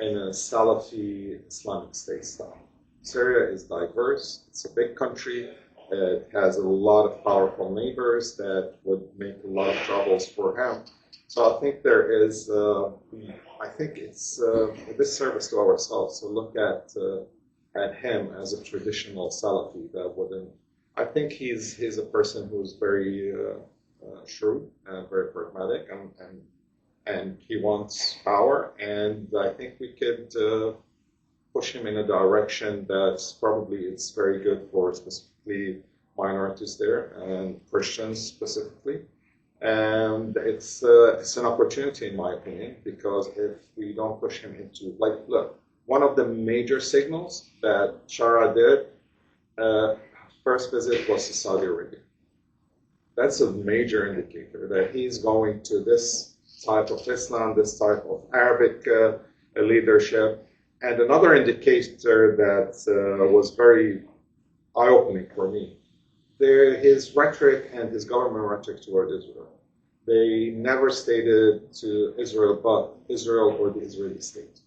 in a Salafi Islamic State style. Syria is diverse. It's a big country. It has a lot of powerful neighbors that would make a lot of troubles for him. So I think there is, I think it's a disservice to ourselves to look at him as a traditional Salafi that wouldn't. I think he's a person who's very shrewd and very pragmatic, and he wants power. And I think we could push him in a direction that's probably it's very good for specifically minorities there and Christians specifically. And it's an opportunity, in my opinion, because if we don't push him into, like, look, one of the major signals that Shara did, first visit was to Saudi Arabia. That's a major indicator that he's going to this type of Islam, this type of Arabic leadership. And another indicator that was very eye-opening for me, his rhetoric and his government rhetoric toward Israel. They never stated to Israel, but Israel or the Israeli state.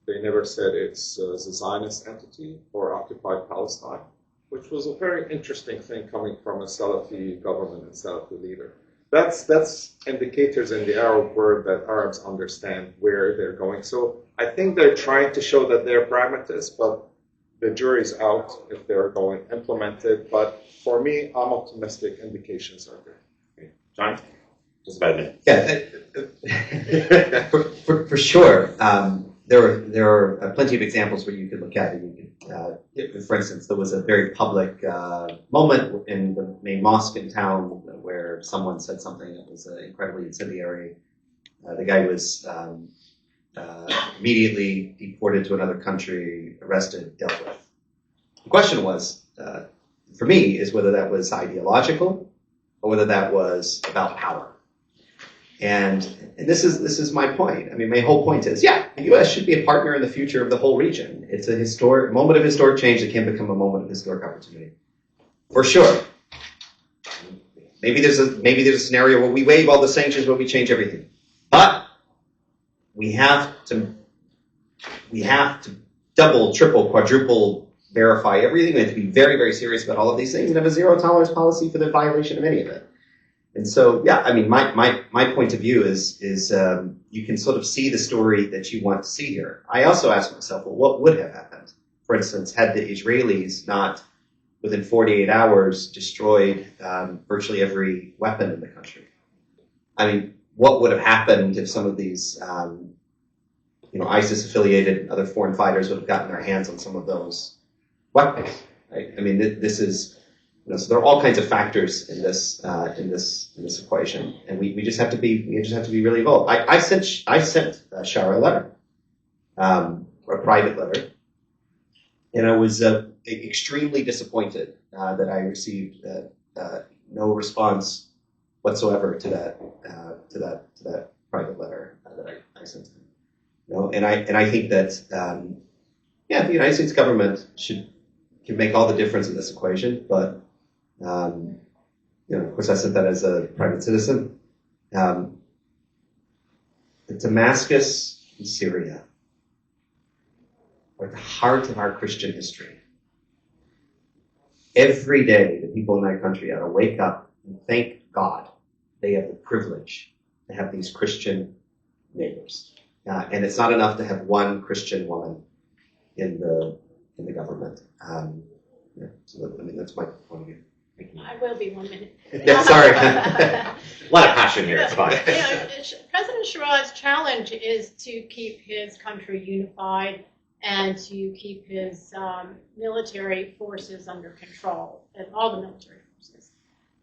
They never said it's the Zionist entity or occupied Palestine, which was a very interesting thing coming from a Salafi government and Salafi leader. That's indicators in the Arab world that Arabs understand where they're going. So I think they're trying to show that they're pragmatists, but the jury's out if they're going to implement it. But for me, I'm optimistic. Indications are there. John? Just about a minute. Yeah, for sure. There are plenty of examples where you could look at it. For instance, there was a very public moment in the main mosque in town where someone said something that was incredibly incendiary. The guy was immediately deported to another country, arrested, dealt with. The question was, for me, is whether that was ideological or whether that was about power. And this is my point. I mean, my whole point is, yeah, the U.S. should be a partner in the future of the whole region. It's a moment of historic change that can become a moment of historic opportunity, for sure. Maybe there's a scenario where we waive all the sanctions, where we change everything, but we have to double, triple, quadruple verify everything. We have to be very, very serious about all of these things and have a zero tolerance policy for the violation of any of it. And so, yeah, I mean, my point of view is you can sort of see the story that you want to see here. I also ask myself, well, what would have happened? For instance, had the Israelis not, within 48 hours, destroyed virtually every weapon in the country? I mean, what would have happened if some of these, ISIS-affiliated and other foreign fighters would have gotten their hands on some of those weapons? Right? I mean, this is. So there are all kinds of factors in this equation, and we just have to be really involved. I sent Shara a letter, a private letter, and I was extremely disappointed that I received no response whatsoever to that private letter that I sent him. And I think that the United States government can make all the difference in this equation, but of course, I said that as a private citizen. Damascus and Syria are at the heart of our Christian history. Every day, the people in that country ought to wake up and thank God they have the privilege to have these Christian neighbors. And it's not enough to have one Christian woman in the government. So that's my point of view. I will be 1 minute. Yeah, sorry. A lot of passion here. It's fine. President Shara's challenge is to keep his country unified and to keep his military forces under control, and all the military forces.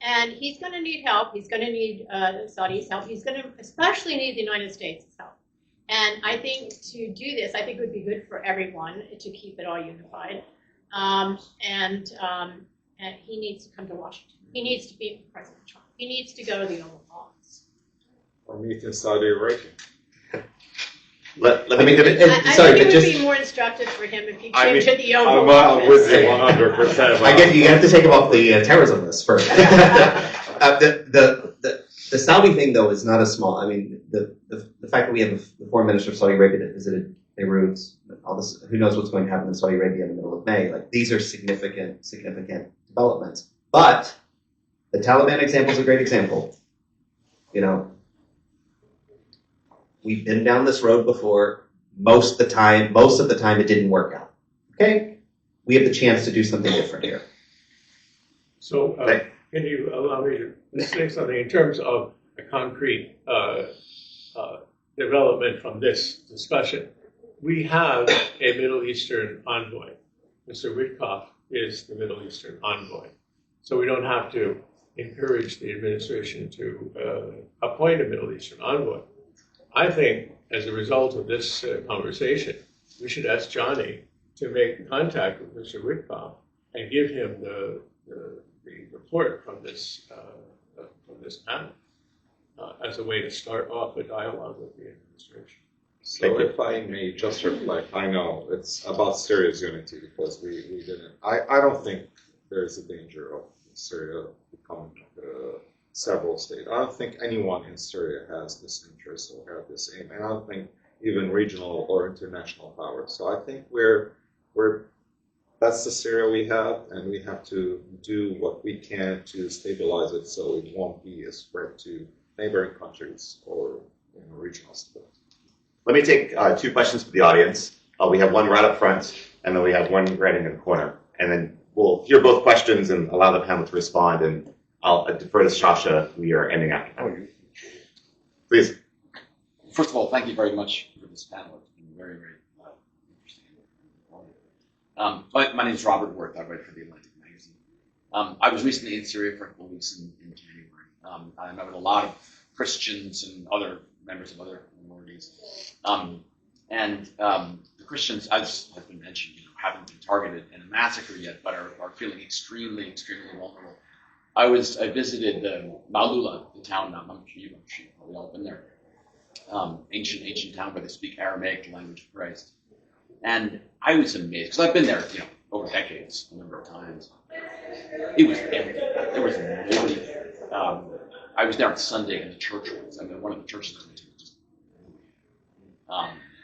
And he's going to need help. He's going to need Saudi's help. He's going to especially need the United States' help. And I think to do this, I think it would be good for everyone to keep it all unified. And he needs to come to Washington. He needs to meet with President Trump. He needs to go to the Oval Office. Or meet in Saudi Arabia. Let me give it. I think it would be more instructive for him if he came to the Oval Office. I'm with you 100%. I guess you have to take him off the terrorism list first. The Saudi thing, though, is not a small. I mean, the fact that we have the foreign minister of Saudi Arabia that visited Beirut, all this, who knows what's going to happen in Saudi Arabia in the middle of May? Like, these are significant developments. But the Taliban example is a great example. We've been down this road before. Most of the time, it didn't work out. Okay, we have the chance to do something different here. So, can you allow me to say something in terms of a concrete development from this discussion? we have a Middle Eastern envoy. Mr. Witkoff is the Middle Eastern envoy. So we don't have to encourage the administration to appoint a Middle Eastern envoy. I think as a result of this conversation, we should ask Johnny to make contact with Mr. Witkoff and give him the report from this panel as a way to start off a dialogue with the administration. So if I may just reflect, I know it's about Syria's unity because we didn't. I don't think there's a danger of Syria becoming several states. I don't think anyone in Syria has this interest or have this aim, and I don't think even regional or international powers. So I think we're that's the Syria we have, and we have to do what we can to stabilize it so it won't be a spread to neighboring countries or regional stability. Let me take 2 questions from the audience. We have one right up front, and then we have one right in the corner. And then we'll hear both questions and allow the panel to respond, and I'll defer to Shasha. We are ending after that. Please. First of all, thank you very much for this panel. It's been very, very interesting. My name is Robert Worth. I write for The Atlantic magazine. I was recently in Syria for a couple of weeks in January. I met with a lot of Christians and other members of other minorities. The Christians, as has been mentioned, haven't been targeted in a massacre yet, but are feeling extremely, extremely vulnerable. I visited Malula, the town, I'm sure you've probably all been there. Ancient town where they speak Aramaic, the language of Christ. And I was amazed, because I've been there, over decades, a number of times. It was empty. There was nobody there. I was there on Sunday in the church once. One of the churches I went to was just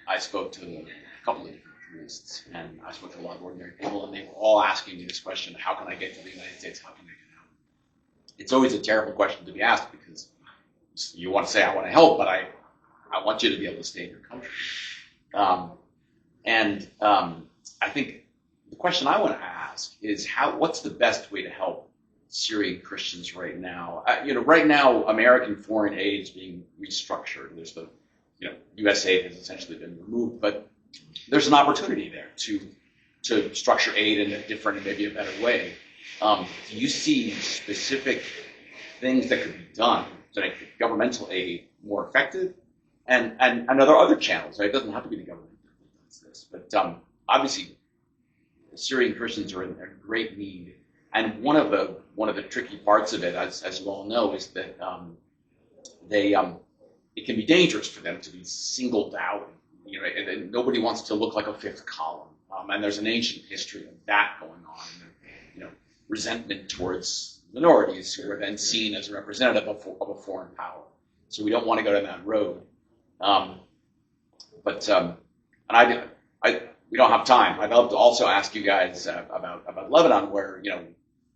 I spoke to a couple of different priests, and I spoke to a lot of ordinary people, and they were all asking me this question: how can I get to the United States? How can I get out? It's always a terrible question to be asked, because you want to say, I want to help, but I want you to be able to stay in your country. I think the question I want to ask is what's the best way to help Syrian Christians right now? Right now, American foreign aid is being restructured. There's U.S. aid has essentially been removed, but there's an opportunity there to structure aid in a different and maybe a better way. Do you see specific things that could be done to make governmental aid more effective? And other channels, right? It doesn't have to be the government that does this, but obviously, Syrian Christians are in great need. And one of the tricky parts of it, as you all know, is that it can be dangerous for them to be singled out. And nobody wants to look like a fifth column. And there's an ancient history of that going on. Resentment towards minorities who are then seen as a representative of a foreign power. So we don't want to go down that road. We don't have time. I'd love to also ask you guys about Lebanon, where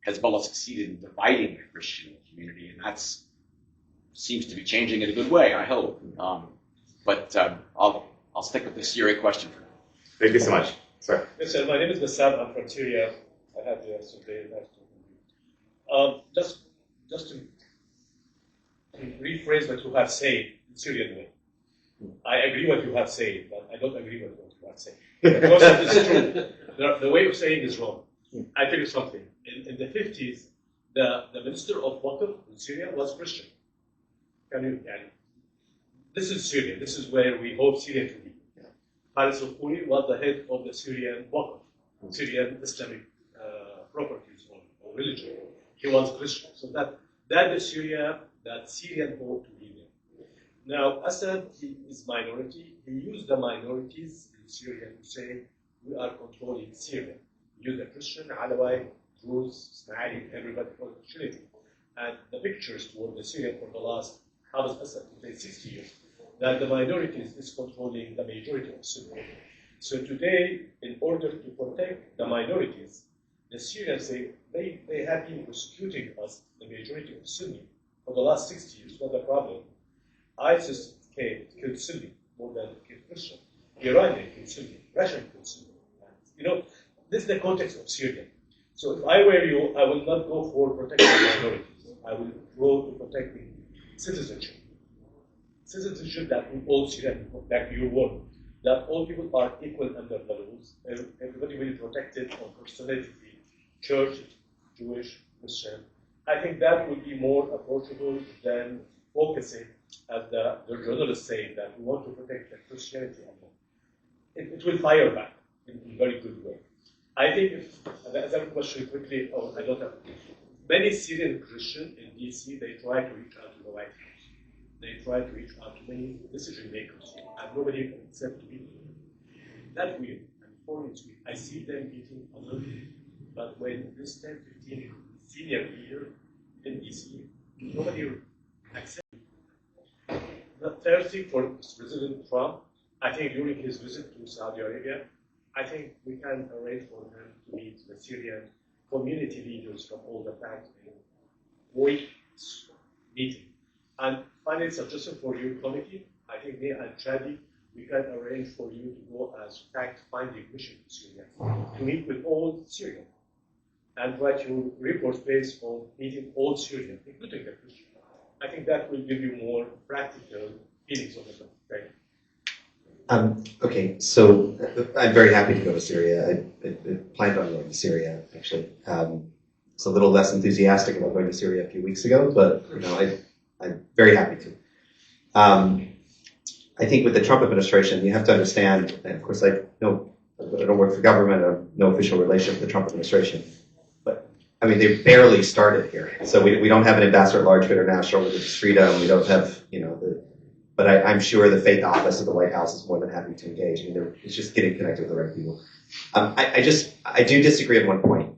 Hezbollah succeeded in dividing the Christian community, and that seems to be changing in a good way, I hope. I'll stick with the Syria question for now. Thank you so much. Sorry. Yes, sir. My name is Bassam. I'm from Syria. I have the survey. Just to rephrase what you have said in Syrian way. I agree what you have said, but I don't agree with what you have said. Because it's true. The way of saying is wrong. I tell you something. In the 50s, the minister of Waqf in Syria was Christian. This is Syria. This is where we hope Syria to be. Faris al-Khoury was the head of the Syrian Waqf, Syrian Islamic properties or religion. He was Christian. So that is Syria, that Syrian hope to be there. Now, Assad, he is minority. He used the minorities in Syria to say, we are controlling Syria. He used the Christian, Alawite, Druze, Ismaili, everybody for Christianity. And the pictures toward the Syria for the last, Hafez Assad, 60 years, that the minorities is controlling the majority of Syria. So today, in order to protect the minorities, the Syrians say they have been persecuting us, the majority of Sunni, for the last 60 years. What's the problem? ISIS killed Sunni more than killed Christian. Iranian killed Sunni. Russian killed Sunni. This is the context of Syria. So if I were you, I will not go for protecting minorities. I will go to protecting citizenship. Citizenship that we all Syrian, back to your word. that all people are equal under the laws. Everybody will be protected on personality, church, Jewish, Christian. I think that would be more approachable than focusing, as the journalists say, that we want to protect the Christianity alone. It will fire back in a very good way. I think if, as a question quickly, I don't have, many Syrian Christians in DC, they try to reach out to the White House. They try to reach out to many decision makers, and nobody accepts to be. That's weird, and for it's weird. I see them meeting others, but when this 10, 15 senior leader in DC, nobody accepts. The third thing for President Trump, I think during his visit to Saudi Arabia, I think we can arrange for him to meet the Syrian community leaders from all the facts in one meeting. And finally, suggestion for your committee, I think me and Chadi, we can arrange for you to go as fact-finding mission to Syria, to meet with all Syrians, and write your report based on meeting all Syrians, including the Christians. I think that will give you more practical feelings of the thing. Okay, so I'm very happy to go to Syria. I planned on going to Syria, actually. It's a little less enthusiastic about going to Syria a few weeks ago, but I'm very happy to. I think with the Trump administration, you have to understand, and of course I don't work for government, I have no official relationship with the Trump administration, but I mean, they barely started here. So we don't have an ambassador at large for international religious freedom, we don't have, but I'm sure the faith office of the White House is more than happy to engage. I mean, it's just getting connected with the right people. I do disagree at one point.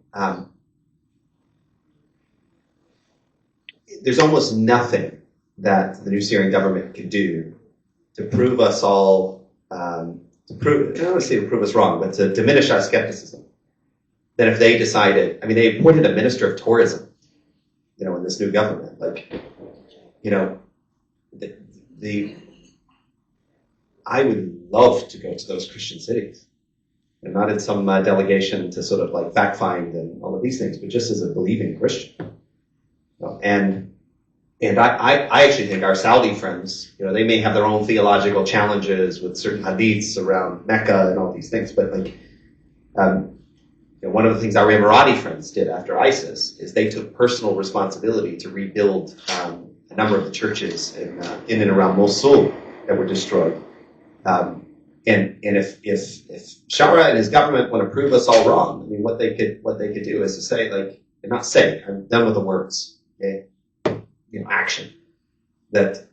There's almost nothing that the new Syrian government can do to prove us all, I don't want to say to prove us wrong, but to diminish our skepticism. Then if they decided, I mean, they appointed a minister of tourism, in this new government. I would love to go to those Christian cities, and not in some delegation to sort of like fact find and all of these things, but just as a believing Christian. And I actually think our Saudi friends, they may have their own theological challenges with certain hadiths around Mecca and all these things, but one of the things our Emirati friends did after ISIS is they took personal responsibility to rebuild a number of the churches in and around Mosul that were destroyed. And if Shara and his government want to prove us all wrong, I mean, what they could do is to say, I'm done with the words, okay? Action. That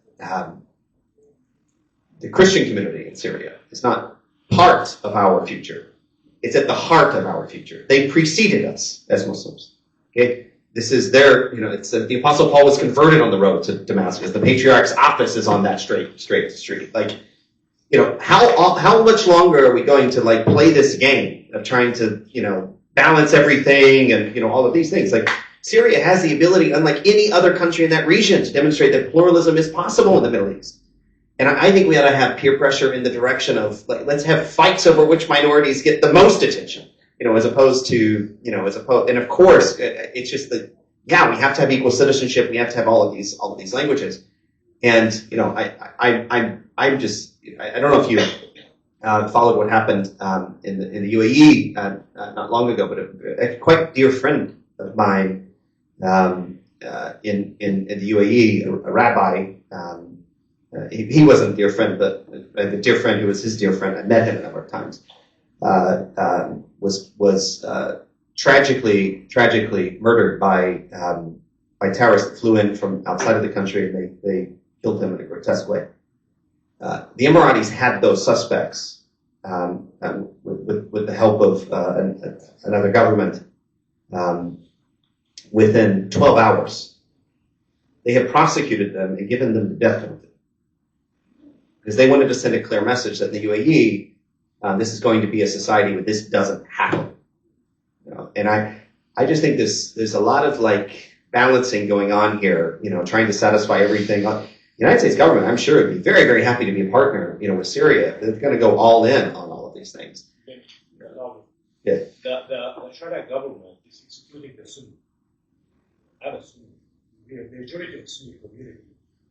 the Christian community in Syria is not part of our future. It's at the heart of our future. They preceded us as Muslims. Okay? This is their, it's the Apostle Paul was converted on the road to Damascus. The patriarch's office is on that straight street. How much longer are we going to play this game of trying to, balance everything and, all of these things? Syria has the ability, unlike any other country in that region, to demonstrate that pluralism is possible in the Middle East. And I think we ought to have peer pressure in the direction of, let's have fights over which minorities get the most attention, as opposed to, and of course, it's just that, we have to have equal citizenship, we have to have all of these languages. And, I'm just, I don't know if you followed what happened in the UAE not long ago, but a quite dear friend of mine in the UAE, a rabbi. He wasn't a dear friend, but a dear friend who was his dear friend. I met him a number of times. Was tragically murdered by terrorists that flew in from outside of the country, and they killed him in a grotesque way. The Emiratis had those suspects with the help of another government within 12 hours. They have prosecuted them and given them the death penalty because they wanted to send a clear message that the UAE, this is going to be a society where this doesn't happen. And I just think there's a lot of balancing going on here, trying to satisfy everything. The United States government, I'm sure, would be very, very happy to be a partner, with Syria. They're going to go all in on all of these things. Yeah. The Sharia government is excluding the Sunni. I'm a Sunni. The majority of the Sunni community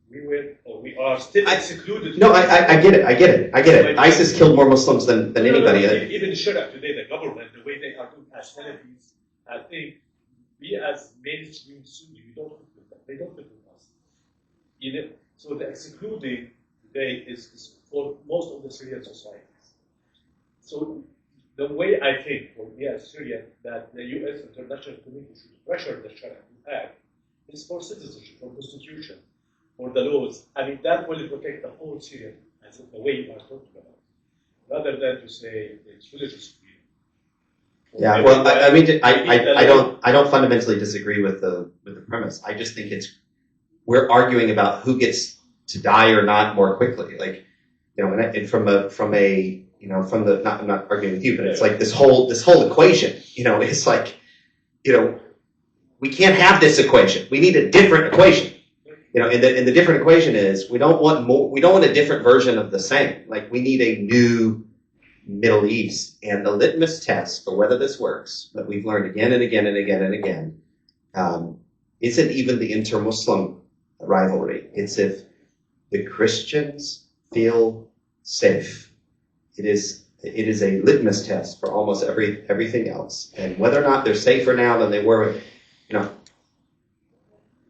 we are still excluded. No, I get it. ISIS killed more Muslims than anybody. Even Sharia today, the government, the way they are doing as Salafi's, I think we as mainstream Sunni, we don't fit with them. They don't fit with us. So the excluding today is for most of the Syrian societies. So the way I think for me as Syrian that the U.S. international community should pressure the Sharia to act is for citizenship, for constitution, for the laws. I mean, that will protect the whole Syrian, as the way you are talking about, rather than to say it's religious freedom. Yeah, well, I mean, I don't fundamentally disagree with the premise. I just think we're arguing about who gets to die or not more quickly. Like, and I'm not arguing with you, but it's like this whole equation. It's like, we can't have this equation. We need a different equation. And the different equation is we don't want a different version of the same. Like, we need a new Middle East. And the litmus test for whether this works, that we've learned again and again and again and again, isn't even the inter-Muslim rivalry. It's if the Christians feel safe. It is a litmus test for almost everything else. And whether or not they're safer now than they were,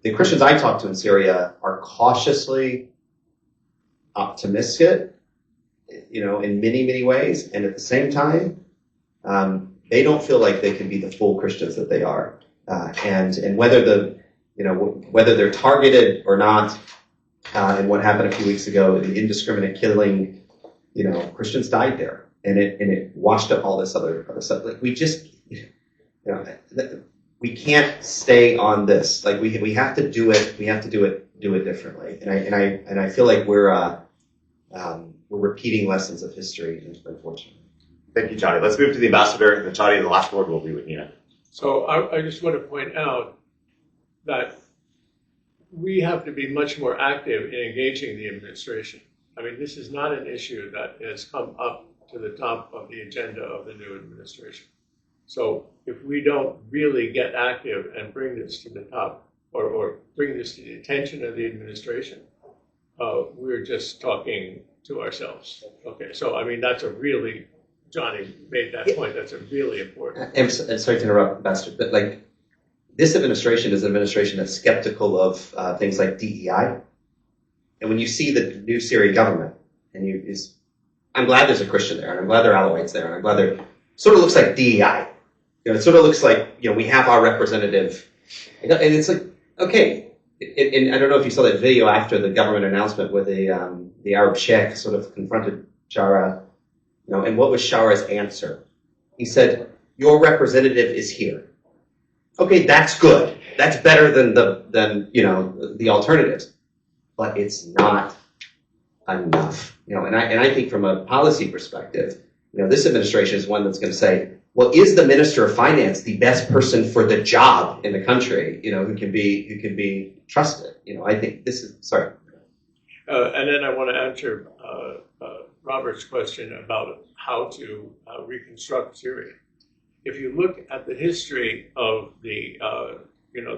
the Christians I talk to in Syria are cautiously optimistic, in many, many ways. And at the same time, they don't feel like they can be the full Christians that they are. And whether whether they're targeted or not, and what happened a few weeks ago, the indiscriminate killing, Christians died there, and it washed up all this other stuff. Like, we just, we can't stay on this. Like, we have to do it. We have to do it differently. And I feel like we're repeating lessons of history, unfortunately. Thank you, Johnny. Let's move to the ambassador, and then Johnny, the last word will be with Nina. So I just want to point out that we have to be much more active in engaging the administration. I mean, this is not an issue that has come up to the top of the agenda of the new administration. So if we don't really get active and bring this to the top, or bring this to the attention of the administration, we're just talking to ourselves. Okay, so I mean, Johnny made that point. That's a really important. And sorry to interrupt, Ambassador, but like, this administration is an administration that's skeptical of things like DEI. And when you see the new Syrian government, I'm glad there's a Christian there, and I'm glad there are Alawites there, and I'm glad there sort of looks like DEI. It sort of looks like, we have our representative, and it's like, okay. And I don't know if you saw that video after the government announcement where the Arab Sheikh sort of confronted Shara, and what was Shara's answer? He said, "Your representative is here." Okay, that's good. That's better than the alternatives, but it's not enough. And I think from a policy perspective, this administration is one that's going to say, well, is the Minister of Finance the best person for the job in the country? Who can be trusted? I think this is sorry. And then I want to answer Robert's question about how to reconstruct Syria. If you look at the history of the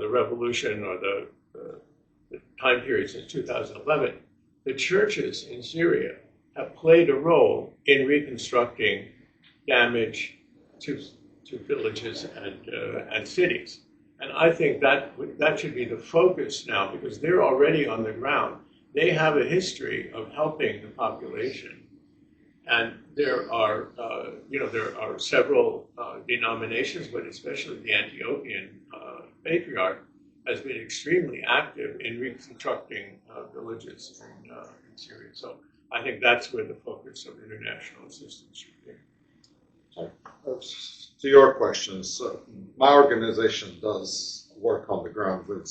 revolution or the time period since 2011, the churches in Syria have played a role in reconstructing damage to villages and cities. And I think that should be the focus now, because they're already on the ground. They have a history of helping the population. And there are several denominations, but especially the Antiochian Patriarch has been extremely active in reconstructing villages in Syria. So I think that's where the focus of international assistance should be. To your questions, my organization does work on the ground with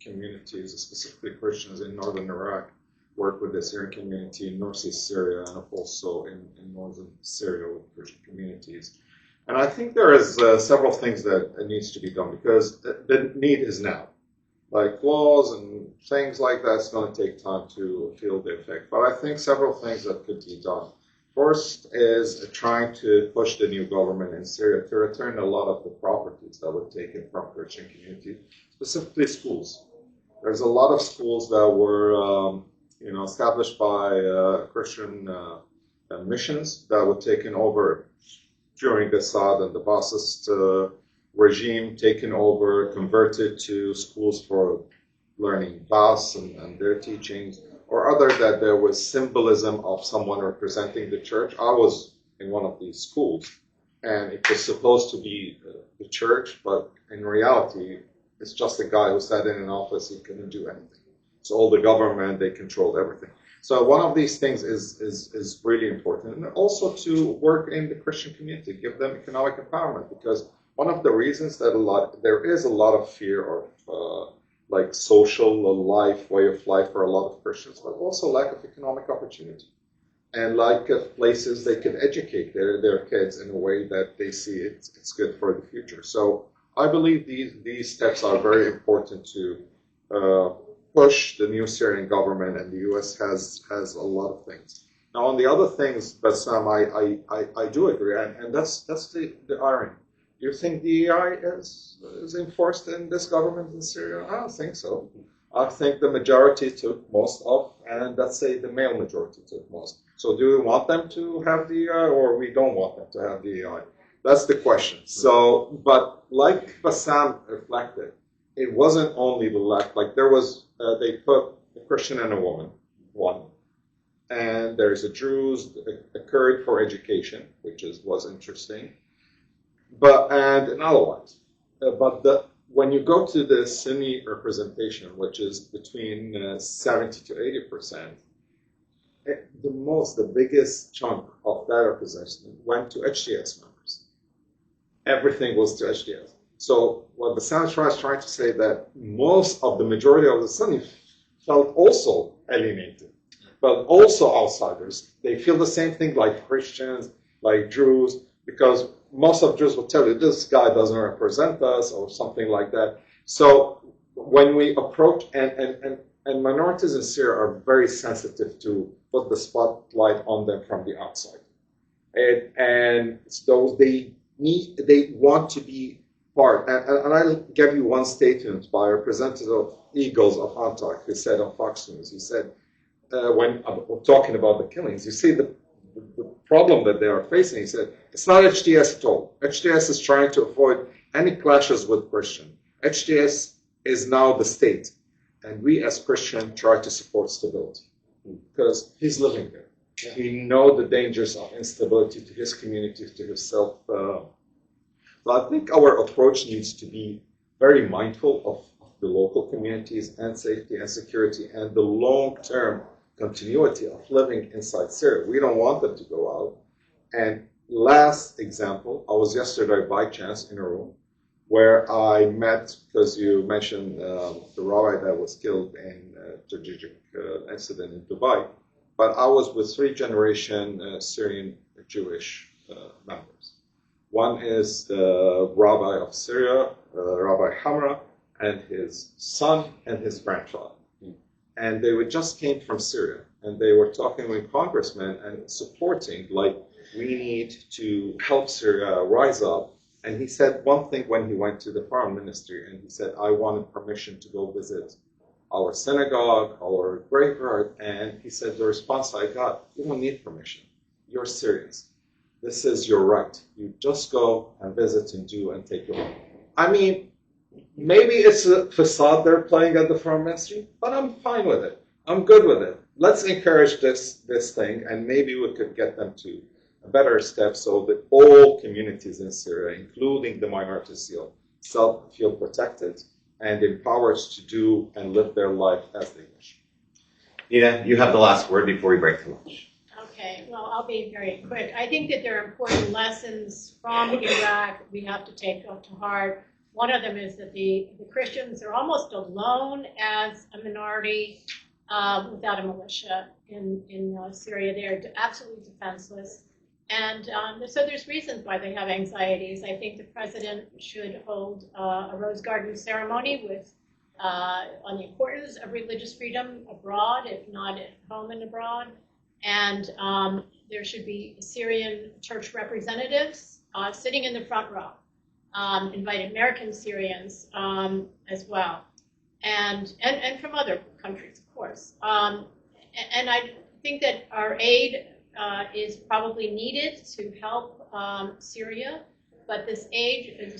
communities, specifically Christians in northern Iraq, work with the Syrian community in northeast Syria, and also in northern Syria with Christian communities. And I think there is several things that needs to be done, because the need is now. Like laws and things like that, it's going to take time to feel the effect. But I think several things that could be done. First is trying to push the new government in Syria to return a lot of the properties that were taken from Christian communities, specifically schools. There's a lot of schools that were, established by Christian missions that were taken over during the Assad and the Ba'athist regime, taken over, converted to schools for learning Ba'ath and their teachings, or other that there was symbolism of someone representing the church. I was in one of these schools, and it was supposed to be the church, but in reality, it's just a guy who sat in an office who couldn't do anything. So all the government, they controlled everything. So one of these things is really important. And also to work in the Christian community, give them economic empowerment, because one of the reasons that there is a lot of fear of like social life, way of life for a lot of Christians, but also lack of economic opportunity. And like places they could educate their kids in a way that they see it's good for the future. So I believe these steps are very important to push the new Syrian government, and the U.S. has a lot of things. Now, on the other things, Bassam, I do agree, and that's the irony. Do you think DEI is enforced in this government in Syria? I don't think so. I think the majority took most of, and let's say the male majority took most. So do we want them to have DEI, or we don't want them to have DEI? That's the question. So, but like Bassam reflected, it wasn't only the left. Like there was, they put a Christian and a woman, one, and there's a Druze, a Kurd for education, which was interesting, and otherwise. But when you go to the Sunni representation, which is between 70 to 80%, the biggest chunk of that representation went to HTS members. Everything was to HTS. So what the Sandra is trying to say that most of the majority of the Sunni felt also alienated, but also outsiders. They feel the same thing like Christians, like Druze, because most of Druze will tell you this guy doesn't represent us or something like that. So when we approach, and minorities in Syria are very sensitive to put the spotlight on them from the outside. And so they want to be part. And I'll give you one statement by a representative of Eagles of Antioch who said on Fox News, he said, when talking about the killings, you see the problem that they are facing. He said, it's not HTS at all. HTS is trying to avoid any clashes with Christian. HTS is now the state. And we as Christian try to support stability because he's living there. Yeah. He knows the dangers of instability to his community, to himself. So I think our approach needs to be very mindful of the local communities and safety and security and the long-term continuity of living inside Syria. We don't want them to go out. And last example, I was yesterday by chance in a room where I met, because you mentioned the rabbi that was killed in a tragic incident in Dubai, but I was with three-generation Syrian Jewish members. One is the rabbi of Syria, Rabbi Hamra, and his son and his grandchild. And they just came from Syria, and they were talking with congressmen and supporting, like, we need to help Syria rise up. And he said one thing when he went to the foreign ministry, and he said, I wanted permission to go visit our synagogue, our graveyard. And he said, the response I got, you don't need permission. You're Syrians. This is your right. You just go and visit and do and take your own. I mean, maybe it's a facade they're playing at the foreign ministry, but I'm fine with it. I'm good with it. Let's encourage this thing, and maybe we could get them to a better step so that all communities in Syria, including the minorities, feel protected and empowered to do and live their life as they wish. Nina, you have the last word before we break for lunch. Okay, well, I'll be very quick. I think that there are important lessons from Iraq we have to take to heart. One of them is that the Christians are almost alone as a minority without a militia in Syria. They're absolutely defenseless. And so there's reasons why they have anxieties. I think the president should hold a Rose Garden ceremony on the importance of religious freedom abroad, if not at home and abroad. And there should be Syrian church representatives sitting in the front row, invite American Syrians as well. and from other countries, of course. And I think that our aid is probably needed to help Syria, but this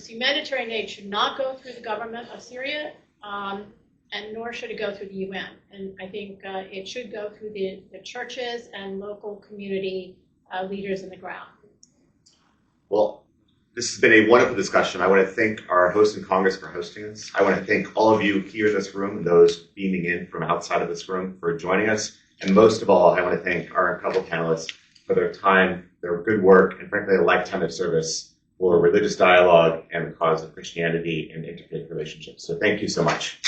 humanitarian aid should not go through the government of Syria, and nor should it go through the UN. And I think it should go through the churches and local community leaders on the ground. Well, this has been a wonderful discussion. I want to thank our host in Congress for hosting us. I want to thank all of you here in this room and those beaming in from outside of this room for joining us. And most of all, I want to thank our incredible panelists for their time, their good work, and frankly, a lifetime of service for religious dialogue and the cause of Christianity and interfaith relationships. So thank you so much.